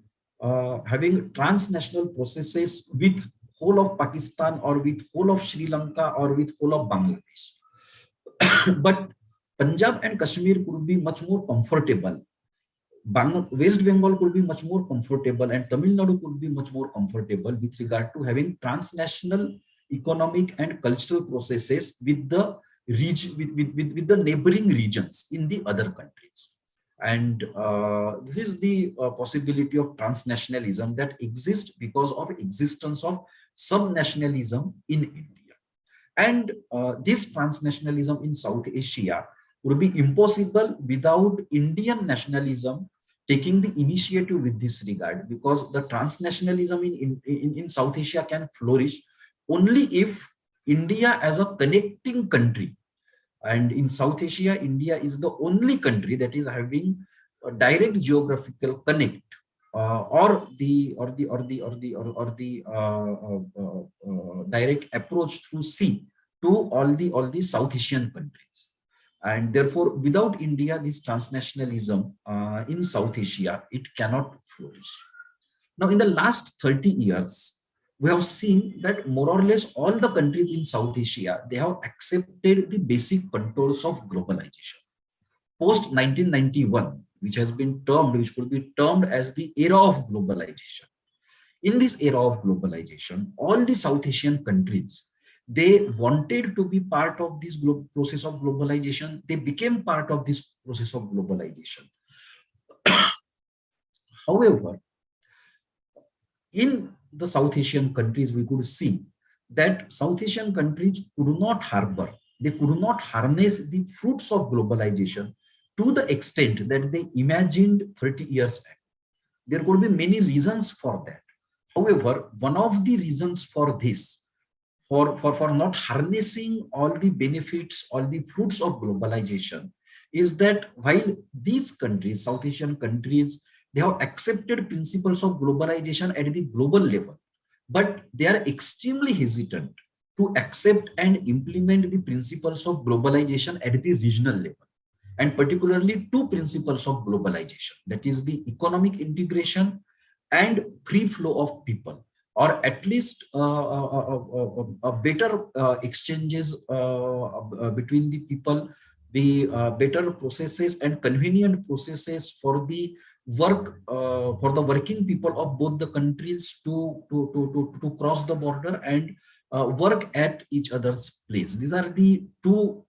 having transnational processes with whole of Pakistan or with whole of Sri Lanka or with whole of Bangladesh. But Punjab and Kashmir could be much more comfortable. West Bengal could be much more comfortable, and Tamil Nadu could be much more comfortable with regard to having transnational economic and cultural processes with the with the neighboring regions in the other countries. And this is the possibility of transnationalism that exists because of existence of subnationalism in India. And this transnationalism in South Asia would be impossible without Indian nationalism taking the initiative with this regard, because the transnationalism in South Asia can flourish only if India as a connecting country, and in South Asia, India is the only country that is having a direct geographical connect or the direct approach through sea to all the South Asian countries. And therefore, without India, this transnationalism in South Asia, it cannot flourish. Now, in the last 30 years, we have seen that more or less all the countries in South Asia, they have accepted the basic controls of globalization. Post 1991, which could be termed as the era of globalization. In this era of globalization, all the South Asian countries, they wanted to be part of this process of globalization. They became part of this process of globalization. However, in the South Asian countries, we could see that South Asian countries could not harbor, they could not harness the fruits of globalization to the extent that they imagined 30 years back. There could be many reasons for that. However, one of the reasons for this, for not harnessing all the benefits, all the fruits of globalization, is that while these countries, South Asian countries, they have accepted principles of globalization at the global level, but they are extremely hesitant to accept and implement the principles of globalization at the regional level, and particularly two principles of globalization, that is the economic integration and free flow of people, or at least a better exchanges between the people, the better processes and convenient processes for the work for the working people of both the countries to cross the border and work at each other's place. These are the two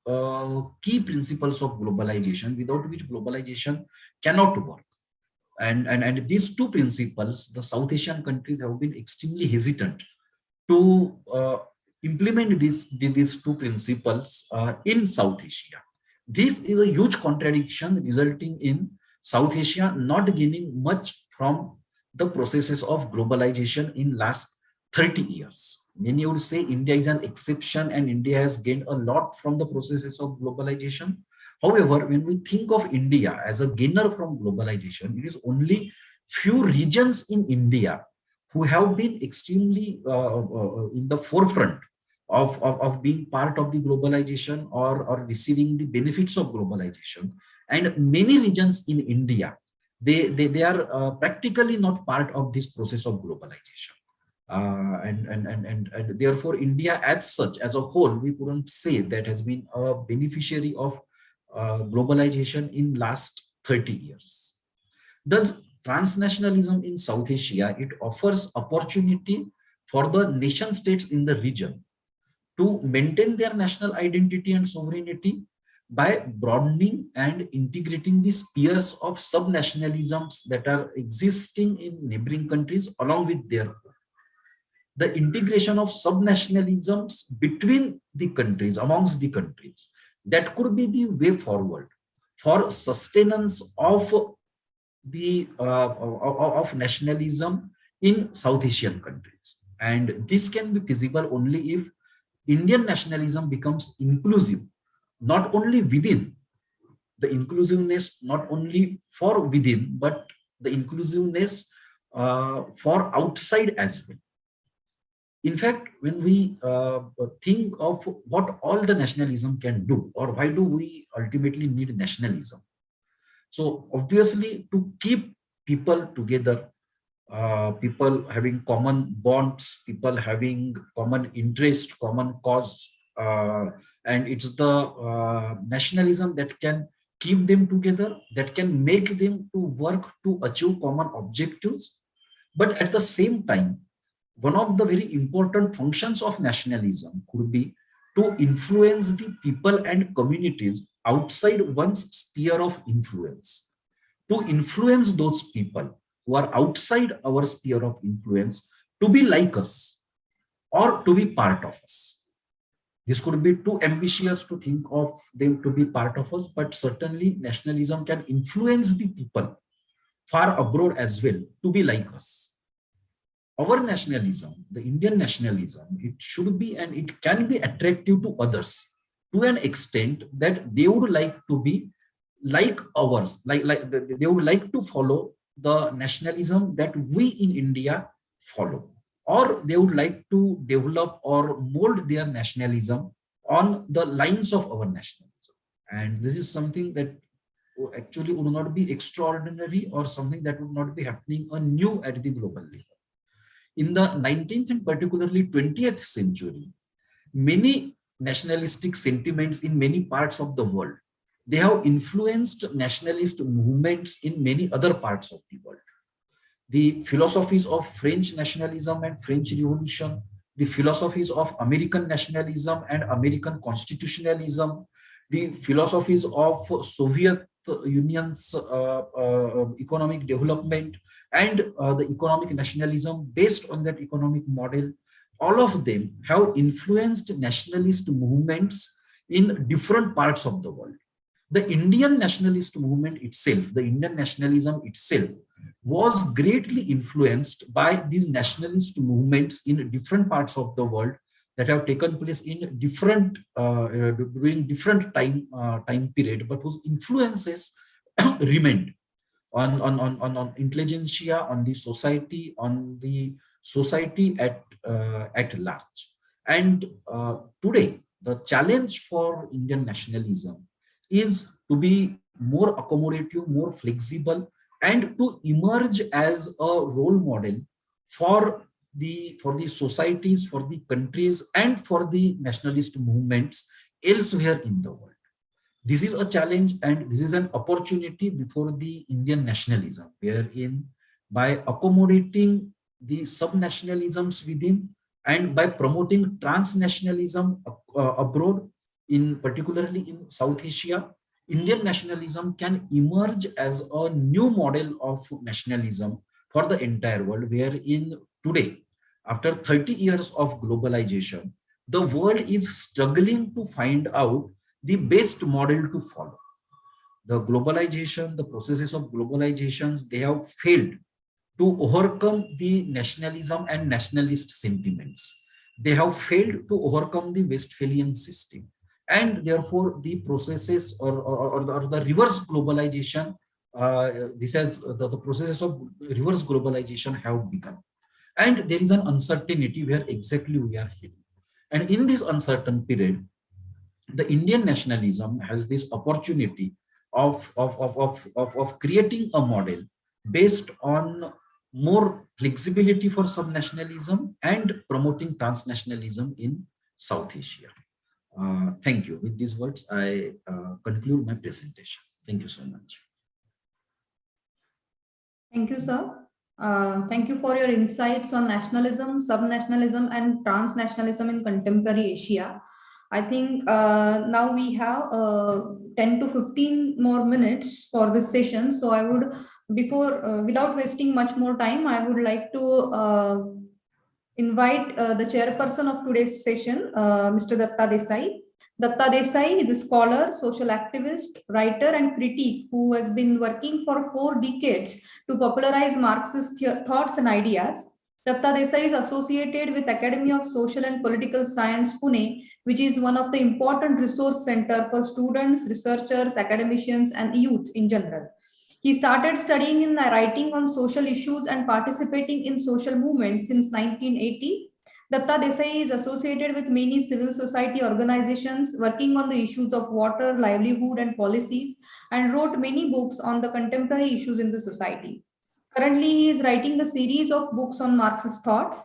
key principles of globalization, without which globalization cannot work. And these two principles, the South Asian countries have been extremely hesitant to implement these two principles in South Asia. This is a huge contradiction, resulting in South Asia not gaining much from the processes of globalization in last 30 years. Many would say India is an exception and India has gained a lot from the processes of globalization. However, when we think of India as a gainer from globalization, it is only few regions in India who have been extremely in the forefront of being part of the globalization or receiving the benefits of globalization. And many regions in India, they are practically not part of this process of globalization. And therefore, India as such, as a whole, we couldn't say that has been a beneficiary of globalization in last 30 years. Thus, transnationalism in South Asia, it offers opportunity for the nation states in the region to maintain their national identity and sovereignty by broadening and integrating the spheres of subnationalisms that are existing in neighboring countries along with their own. The integration of subnationalisms between the countries, amongst the countries, that could be the way forward for sustenance of the of nationalism in South Asian countries. And this can be feasible only if Indian nationalism becomes inclusive, not only within, the inclusiveness not only for within, but the inclusiveness for outside as well. In fact, when we think of what all the nationalism can do, or why do we ultimately need nationalism? So obviously, to keep people together, people having common bonds, people having common interest, common cause, and it's the nationalism that can keep them together, that can make them to work to achieve common objectives. But at the same time, one of the very important functions of nationalism could be to influence the people and communities outside one's sphere of influence, to influence those people who are outside our sphere of influence to be like us or to be part of us. This could be too ambitious to think of them to be part of us, but certainly nationalism can influence the people far abroad as well to be like us. Our nationalism, the Indian nationalism, it should be and it can be attractive to others to an extent that they would like to be like ours, like they would like to follow the nationalism that we in India follow, or they would like to develop or mold their nationalism on the lines of our nationalism. And this is something that actually would not be extraordinary or something that would not be happening anew at the global level. In the 19th and particularly 20th century, many nationalistic sentiments in many parts of the world, they have influenced nationalist movements in many other parts of the world. The philosophies of French nationalism and French Revolution, the philosophies of American nationalism and American constitutionalism, the philosophies of Soviet Union's economic development, and the economic nationalism based on that economic model, all of them have influenced nationalist movements in different parts of the world. The Indian nationalist movement itself, the Indian nationalism itself, was greatly influenced by these nationalist movements in different parts of the world that have taken place in different during different time period, but whose influences remained on intelligentsia, on the society at large. And today, the challenge for Indian nationalism is to be more accommodative, more flexible, and to emerge as a role model for the societies, for the countries, and for the nationalist movements elsewhere in the world. This is a challenge and this is an opportunity before the Indian nationalism, wherein by accommodating the subnationalisms within and by promoting transnationalism abroad, in particularly in South Asia, Indian nationalism can emerge as a new model of nationalism for the entire world, wherein today, after 30 years of globalization, the world is struggling to find out the best model to follow. The globalization, the processes of globalizations, they have failed to overcome the nationalism and nationalist sentiments. They have failed to overcome the Westphalian system. And therefore, the processes or the reverse globalization, the processes of reverse globalization have begun. And there is an uncertainty where exactly we are heading. And in this uncertain period, the Indian nationalism has this opportunity of creating a model based on more flexibility for subnationalism and promoting transnationalism in South Asia. Thank you. With these words, I conclude my presentation. Thank you so much. Thank you, sir. Thank you for your insights on nationalism, subnationalism, and transnationalism in contemporary Asia. I think now we have 10 to 15 more minutes for this session. So I would, without wasting much more time, I would like to invite the chairperson of today's session, Mr. Datta Desai. Datta Desai is a scholar, social activist, writer, and critic who has been working for 4 decades to popularize Marxist thoughts and ideas. Datta Desai is associated with Academy of Social and Political Science, Pune, which is one of the important resource center for students, researchers, academicians, and youth in general. He started studying in writing on social issues and participating in social movements since 1980. Datta Desai is associated with many civil society organizations working on the issues of water, livelihood, and policies, and wrote many books on the contemporary issues in the society. Currently, he is writing a series of books on Marxist thoughts.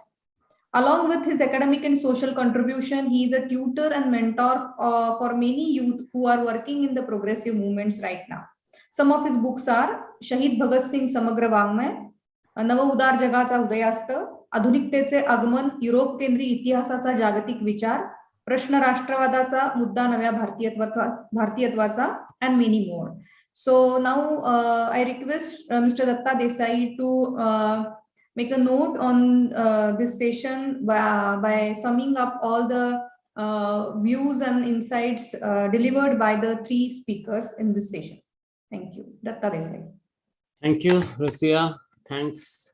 Along with his academic and social contribution, he is a tutor and mentor for many youth who are working in the progressive movements right now. Some of his books are Shahid Bhagat Singh Samagra Vangmay, नव उदार जगाचा उदयास्त, आधुनिकतेचे आगमन, Europe केंद्री इतिहासाचा जागतिक विचार, प्रश्न राष्ट्रवादाचा मुद्दा नव्या भारतीयत्वाचा, and many more. So now I request Mr. Datta Desai to make a note on this session by summing up all the views and insights delivered by the 3 speakers in this session. Thank you. Datta Desai. Thank you, Rusia. Thanks.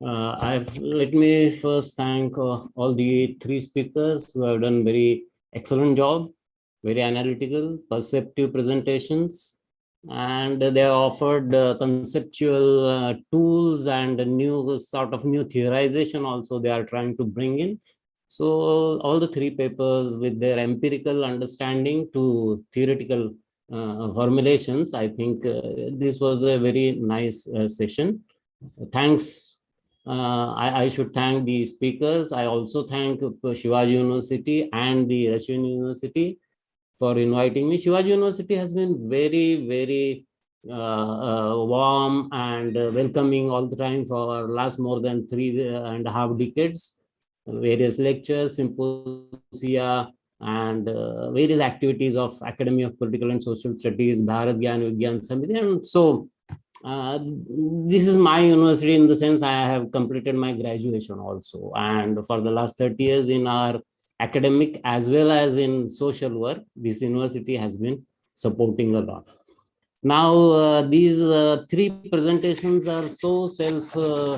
Let me first thank all the 3 speakers who have done very excellent job, very analytical, perceptive presentations, and they have offered conceptual tools and a new sort of new theorization also they are trying to bring in. So all the 3 papers with their empirical understanding to theoretical formulations, I think this was a very nice session. Thanks. I should thank the speakers. I also thank Shivaji University and the Russian University for inviting me. Shivaji University has been very, very warm and welcoming all the time for last more than 3.5 decades. Various lectures, symposia, and various activities of Academy of Political and Social Studies, Bharat Gyan Vigyan Samiti. And so this is my university in the sense I have completed my graduation also. And for the last 30 years in our academic as well as in social work, this university has been supporting a lot. Now, these 3 presentations are so self-speaking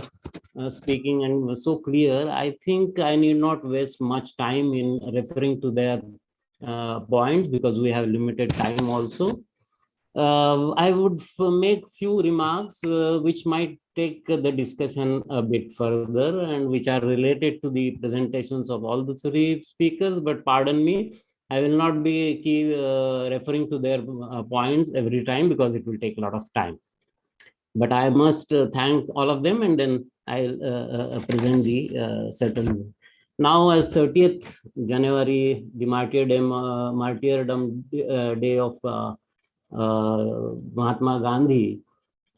and so clear. I think I need not waste much time in referring to their points because we have limited time also. I would make few remarks which might take the discussion a bit further and which are related to the presentations of all the 3 speakers, but pardon me, I will not be referring to their points every time because it will take a lot of time. But I must thank all of them and then I'll present the certain. Now, as 30th January, the martyrdom day of Mahatma Gandhi,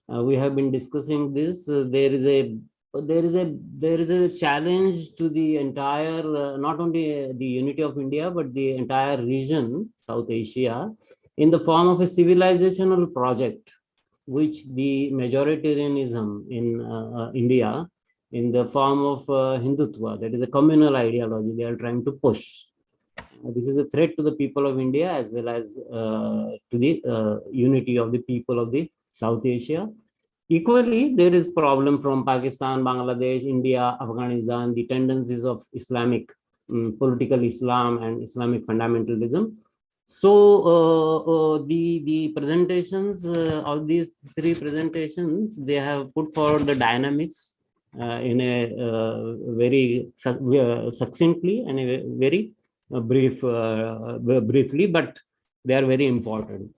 we have been discussing this. There is a challenge to the entire, not only the unity of India, but the entire region, South Asia, in the form of a civilizational project, which the majoritarianism in India, in the form of Hindutva, that is a communal ideology, they are trying to push. This is a threat to the people of India as well as to the unity of the people of the South Asia. Equally, there is problem from Pakistan, Bangladesh, India, Afghanistan, the tendencies of Islamic, political Islam and Islamic fundamentalism. So the presentations of these three presentations, they have put forward the dynamics in a very succinctly and a very briefly, but they are very important.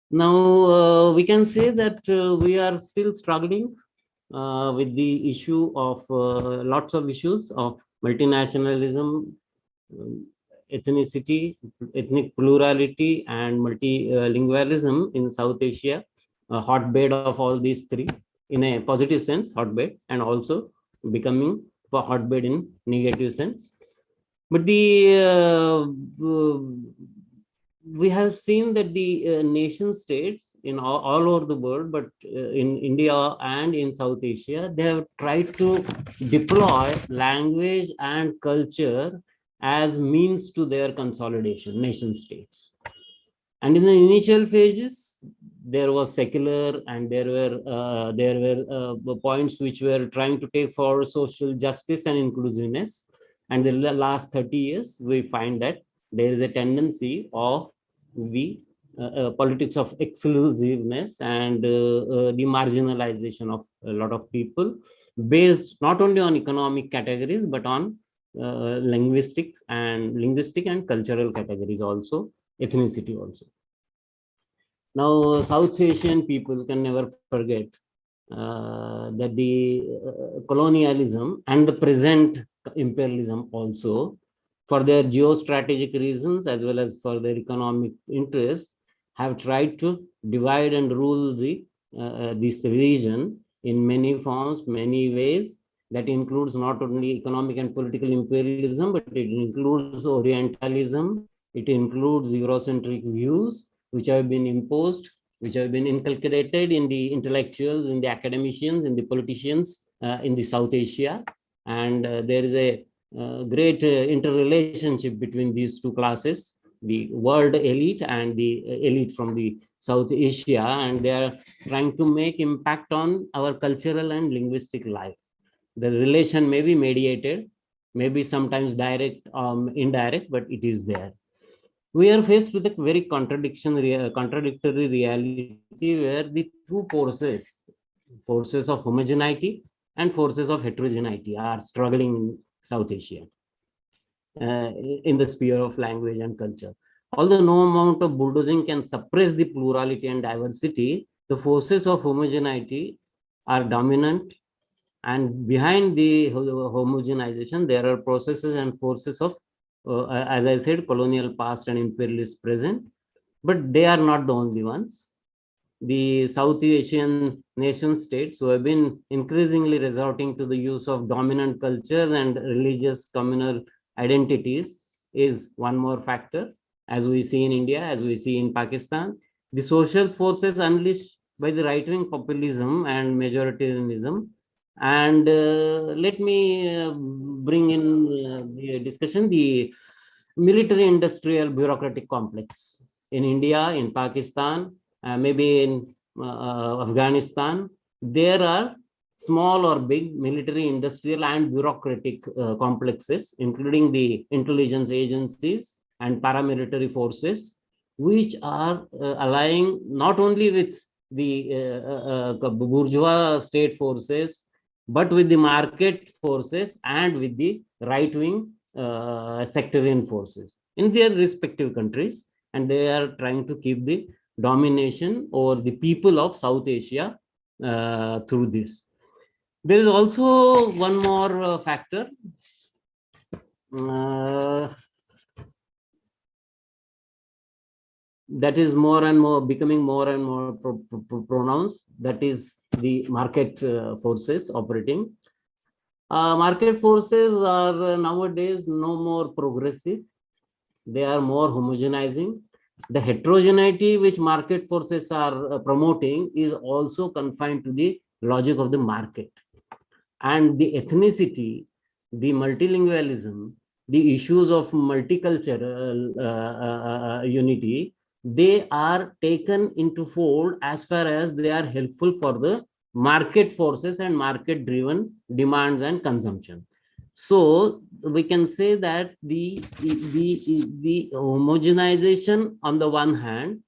Now, we can say that we are still struggling with the issue of lots of issues of multinationalism, ethnicity, ethnic plurality, and multilingualism in South Asia, a hotbed of all these three, in a positive sense, hotbed, and also becoming a hotbed in negative sense. But we have seen that the nation states in all over the world, but in India and in South Asia, they have tried to deploy language and culture as means to their consolidation, nation states. And in the initial phases, there was secular, and there were points which were trying to take for social justice and inclusiveness. And in the last 30 years, we find that there is a tendency of the politics of exclusiveness and the marginalization of a lot of people, based not only on economic categories, but on linguistic and cultural categories also, ethnicity also. Now, South Asian people can never forget that the colonialism and the present imperialism also, for their geostrategic reasons as well as for their economic interests, have tried to divide and rule this region in many forms, many ways. That includes not only economic and political imperialism, but it includes Orientalism, it includes Eurocentric views, which have been imposed, which have been inculcated in the intellectuals, in the academicians, in the politicians in the South Asia. And there is a great interrelationship between these two classes, the world elite and the elite from the South Asia, and they are trying to make impact on our cultural and linguistic life. The relation may be mediated, maybe sometimes direct, indirect, but it is there. We are faced with a very contradictory reality, where the two forces of homogeneity and forces of heterogeneity, are struggling in South Asia in the sphere of language and culture. Although no amount of bulldozing can suppress the plurality and diversity, the forces of homogeneity are dominant, and behind the homogenization, there are processes and forces of, as I said, colonial past and imperialist present, but they are not the only ones. The South Asian nation states, who have been increasingly resorting to the use of dominant cultures and religious communal identities, is one more factor, as we see in India, as we see in Pakistan. The social forces unleashed by the right-wing populism and majoritarianism. And let me bring in the discussion the military-industrial bureaucratic complex in India, in Pakistan, maybe in Afghanistan. There are small or big military, industrial, and bureaucratic complexes, including the intelligence agencies and paramilitary forces, which are allying not only with the bourgeois state forces, but with the market forces and with the right-wing sectarian forces in their respective countries. And they are trying to keep the domination over the people of South Asia through this. There is also one more factor, that is more and more becoming more and more pronounced. That is the market forces operating. Market forces are nowadays no more progressive. They are more homogenizing. The heterogeneity which market forces are promoting is also confined to the logic of the market. And the ethnicity, the multilingualism, the issues of multicultural unity, they are taken into fold as far as they are helpful for the market forces and market driven demands and consumption. So we can say that the homogenization on the one hand,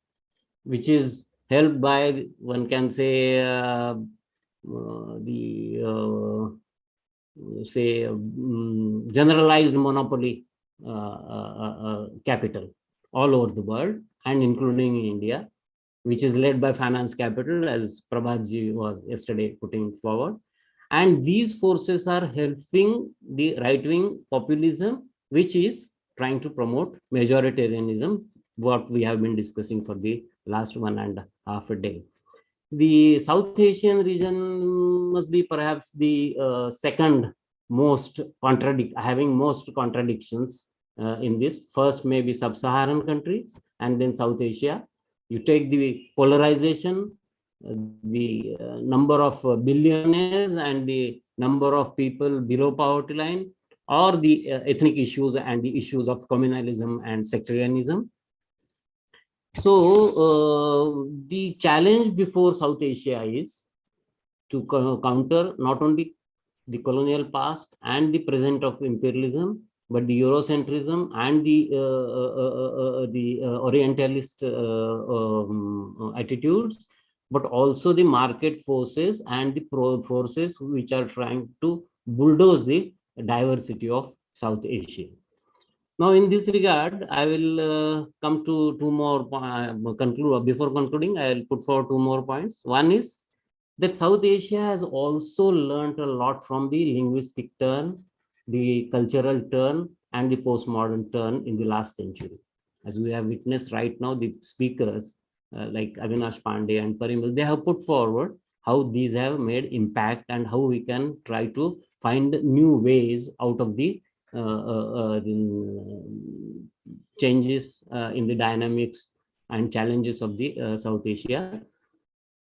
which is helped by, one can say, generalized monopoly capital all over the world and including in India, which is led by finance capital, as Prabhatji was yesterday putting forward. And these forces are helping the right-wing populism, which is trying to promote majoritarianism, what we have been discussing for the last 1.5 day. The South Asian region must be perhaps the second most having most contradictions in this. First maybe sub-Saharan countries and then South Asia. You take the polarization, the number of billionaires and the number of people below poverty line, or the ethnic issues and the issues of communalism and sectarianism. So the challenge before South Asia is to counter not only the colonial past and the present of imperialism, but the Eurocentrism and the Orientalist attitudes, but also the market forces and the forces which are trying to bulldoze the diversity of South Asia. Now, in this regard, I will come to two more conclude. Before concluding, I will put forward two more points. One is that South Asia has also learned a lot from the linguistic turn, the cultural turn, and the postmodern turn in the last century. As we have witnessed right now, the speakers like Avinash Pande and Parimal, they have put forward how these have made impact and how we can try to find new ways out of the changes in the dynamics and challenges of the South Asia.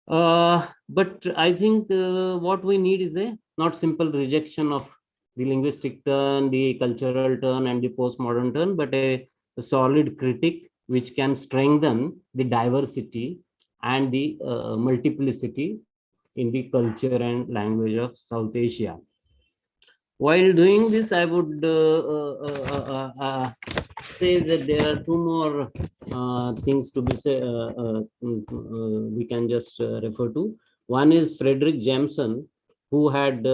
But I think what we need is a not simple rejection of the linguistic turn, the cultural turn, and the postmodern turn, but a solid critique which can strengthen the diversity and the multiplicity in the culture and language of South Asia. While doing this, I would say that there are two more things to be said, we can just refer to. One is Frederick Jameson, who had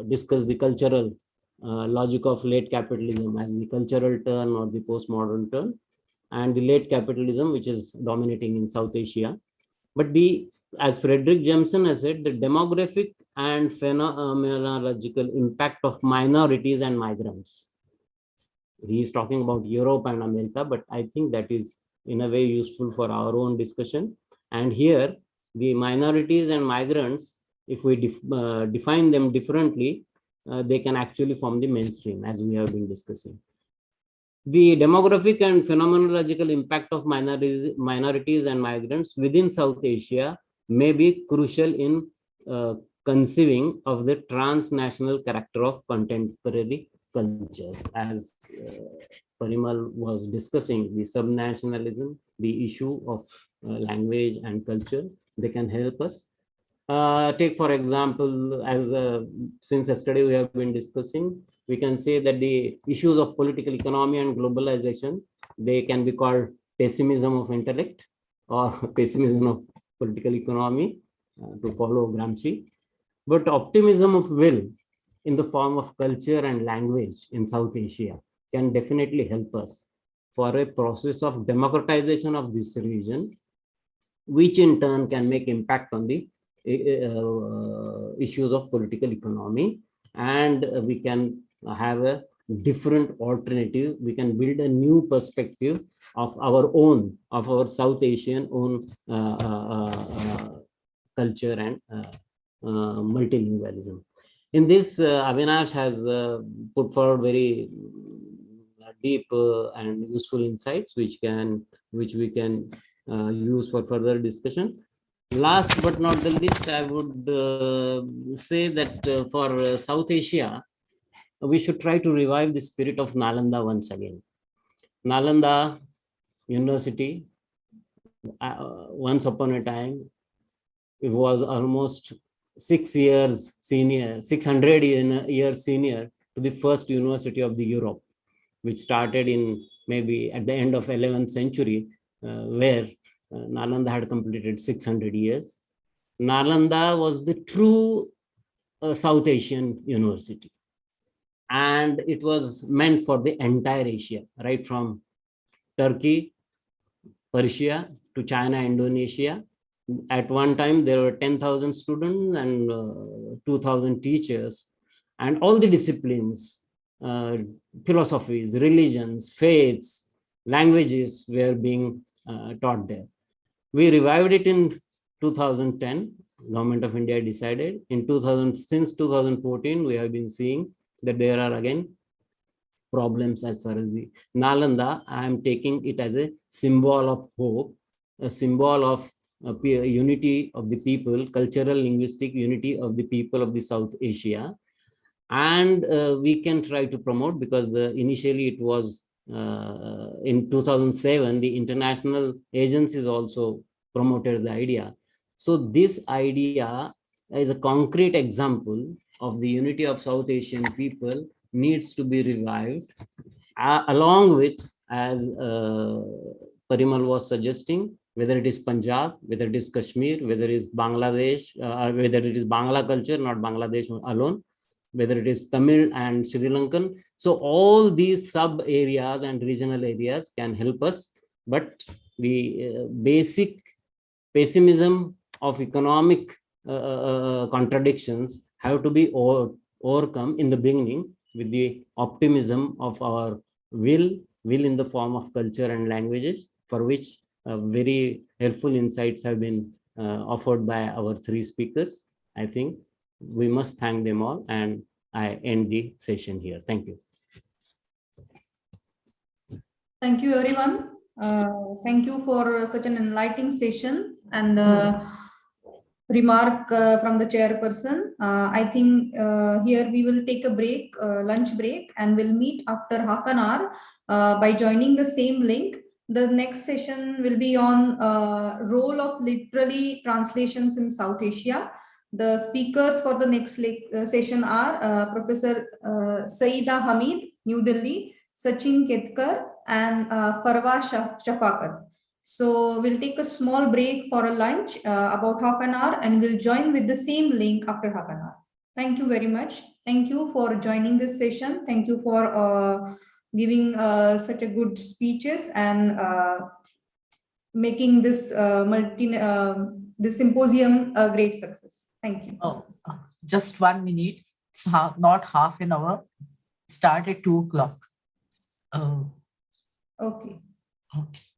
discussed the cultural logic of late capitalism as the cultural turn or the postmodern turn, and the late capitalism, which is dominating in South Asia. But as Frederick Jameson has said, the demographic and phenomenological impact of minorities and migrants. He is talking about Europe and America, but I think that is in a way useful for our own discussion. And here, the minorities and migrants, if we define them differently, they can actually form the mainstream, as we have been discussing. The demographic and phenomenological impact of minorities and migrants within South Asia may be crucial in conceiving of the transnational character of contemporary culture. As Parimal was discussing, the subnationalism, the issue of language and culture, they can help us. Take for example, as since yesterday we have been discussing, we can say that the issues of political economy and globalization, they can be called pessimism of intellect or pessimism of political economy, to follow Gramsci. But optimism of will in the form of culture and language in South Asia can definitely help us for a process of democratization of this region, which in turn can make impact on the issues of political economy, and we can have a different alternative. We can build a new perspective of our own, of our South Asian own culture and multilingualism. In this, Avinash has put forward very deep and useful insights, which we can use for further discussion. Last but not the least, I would say that for South Asia, we should try to revive the spirit of Nalanda once again. Nalanda University, once upon a time, it was almost 6 years senior, 600 years senior to the first university of the Europe, which started in maybe at the end of 11th century, where Nalanda had completed 600 years. Nalanda was the true South Asian university. And it was meant for the entire Asia, right from Turkey, Persia to China, Indonesia. At one time, there were 10,000 students and 2,000 teachers, and all the disciplines, philosophies, religions, faiths, languages were being taught there. We revived it in 2010. Government of India decided. Since 2014, we have been seeing that there are again problems as far as the Nalanda. I am taking it as a symbol of hope, a symbol of unity of the people, cultural, linguistic unity of the people of the South Asia. And we can try to promote, because initially it was in 2007, the international agencies also promoted the idea. So this idea is a concrete example of the unity of South Asian people needs to be revived, along with, as Parimal was suggesting, whether it is Punjab, whether it is Kashmir, whether it is Bangladesh, whether it is Bangla culture, not Bangladesh alone, whether it is Tamil and Sri Lankan. So all these sub areas and regional areas can help us, but the basic pessimism of economic contradictions have to be overcome in the beginning with the optimism of our will in the form of culture and languages, for which very helpful insights have been offered by our three speakers. I think we must thank them all, and I end the session here. Thank you. Thank you, everyone. Thank you for such an enlightening session and remark from the chairperson. I think here we will take a break, lunch break, and we'll meet after half an hour by joining the same link. The next session will be on role of literary translations in South Asia. The speakers for the next session are Professor Saida Hamid, New Delhi, Sachin Ketkar, and Farwa Shafakar. So we'll take a small break for a lunch, about half an hour, and we'll join with the same link after half an hour. Thank you very much. Thank you for joining this session. Thank you for giving such a good speeches and making this this symposium a great success. Thank you. Oh, just 1 minute. It's not half an hour. Start at 2 o'clock. Okay. Okay.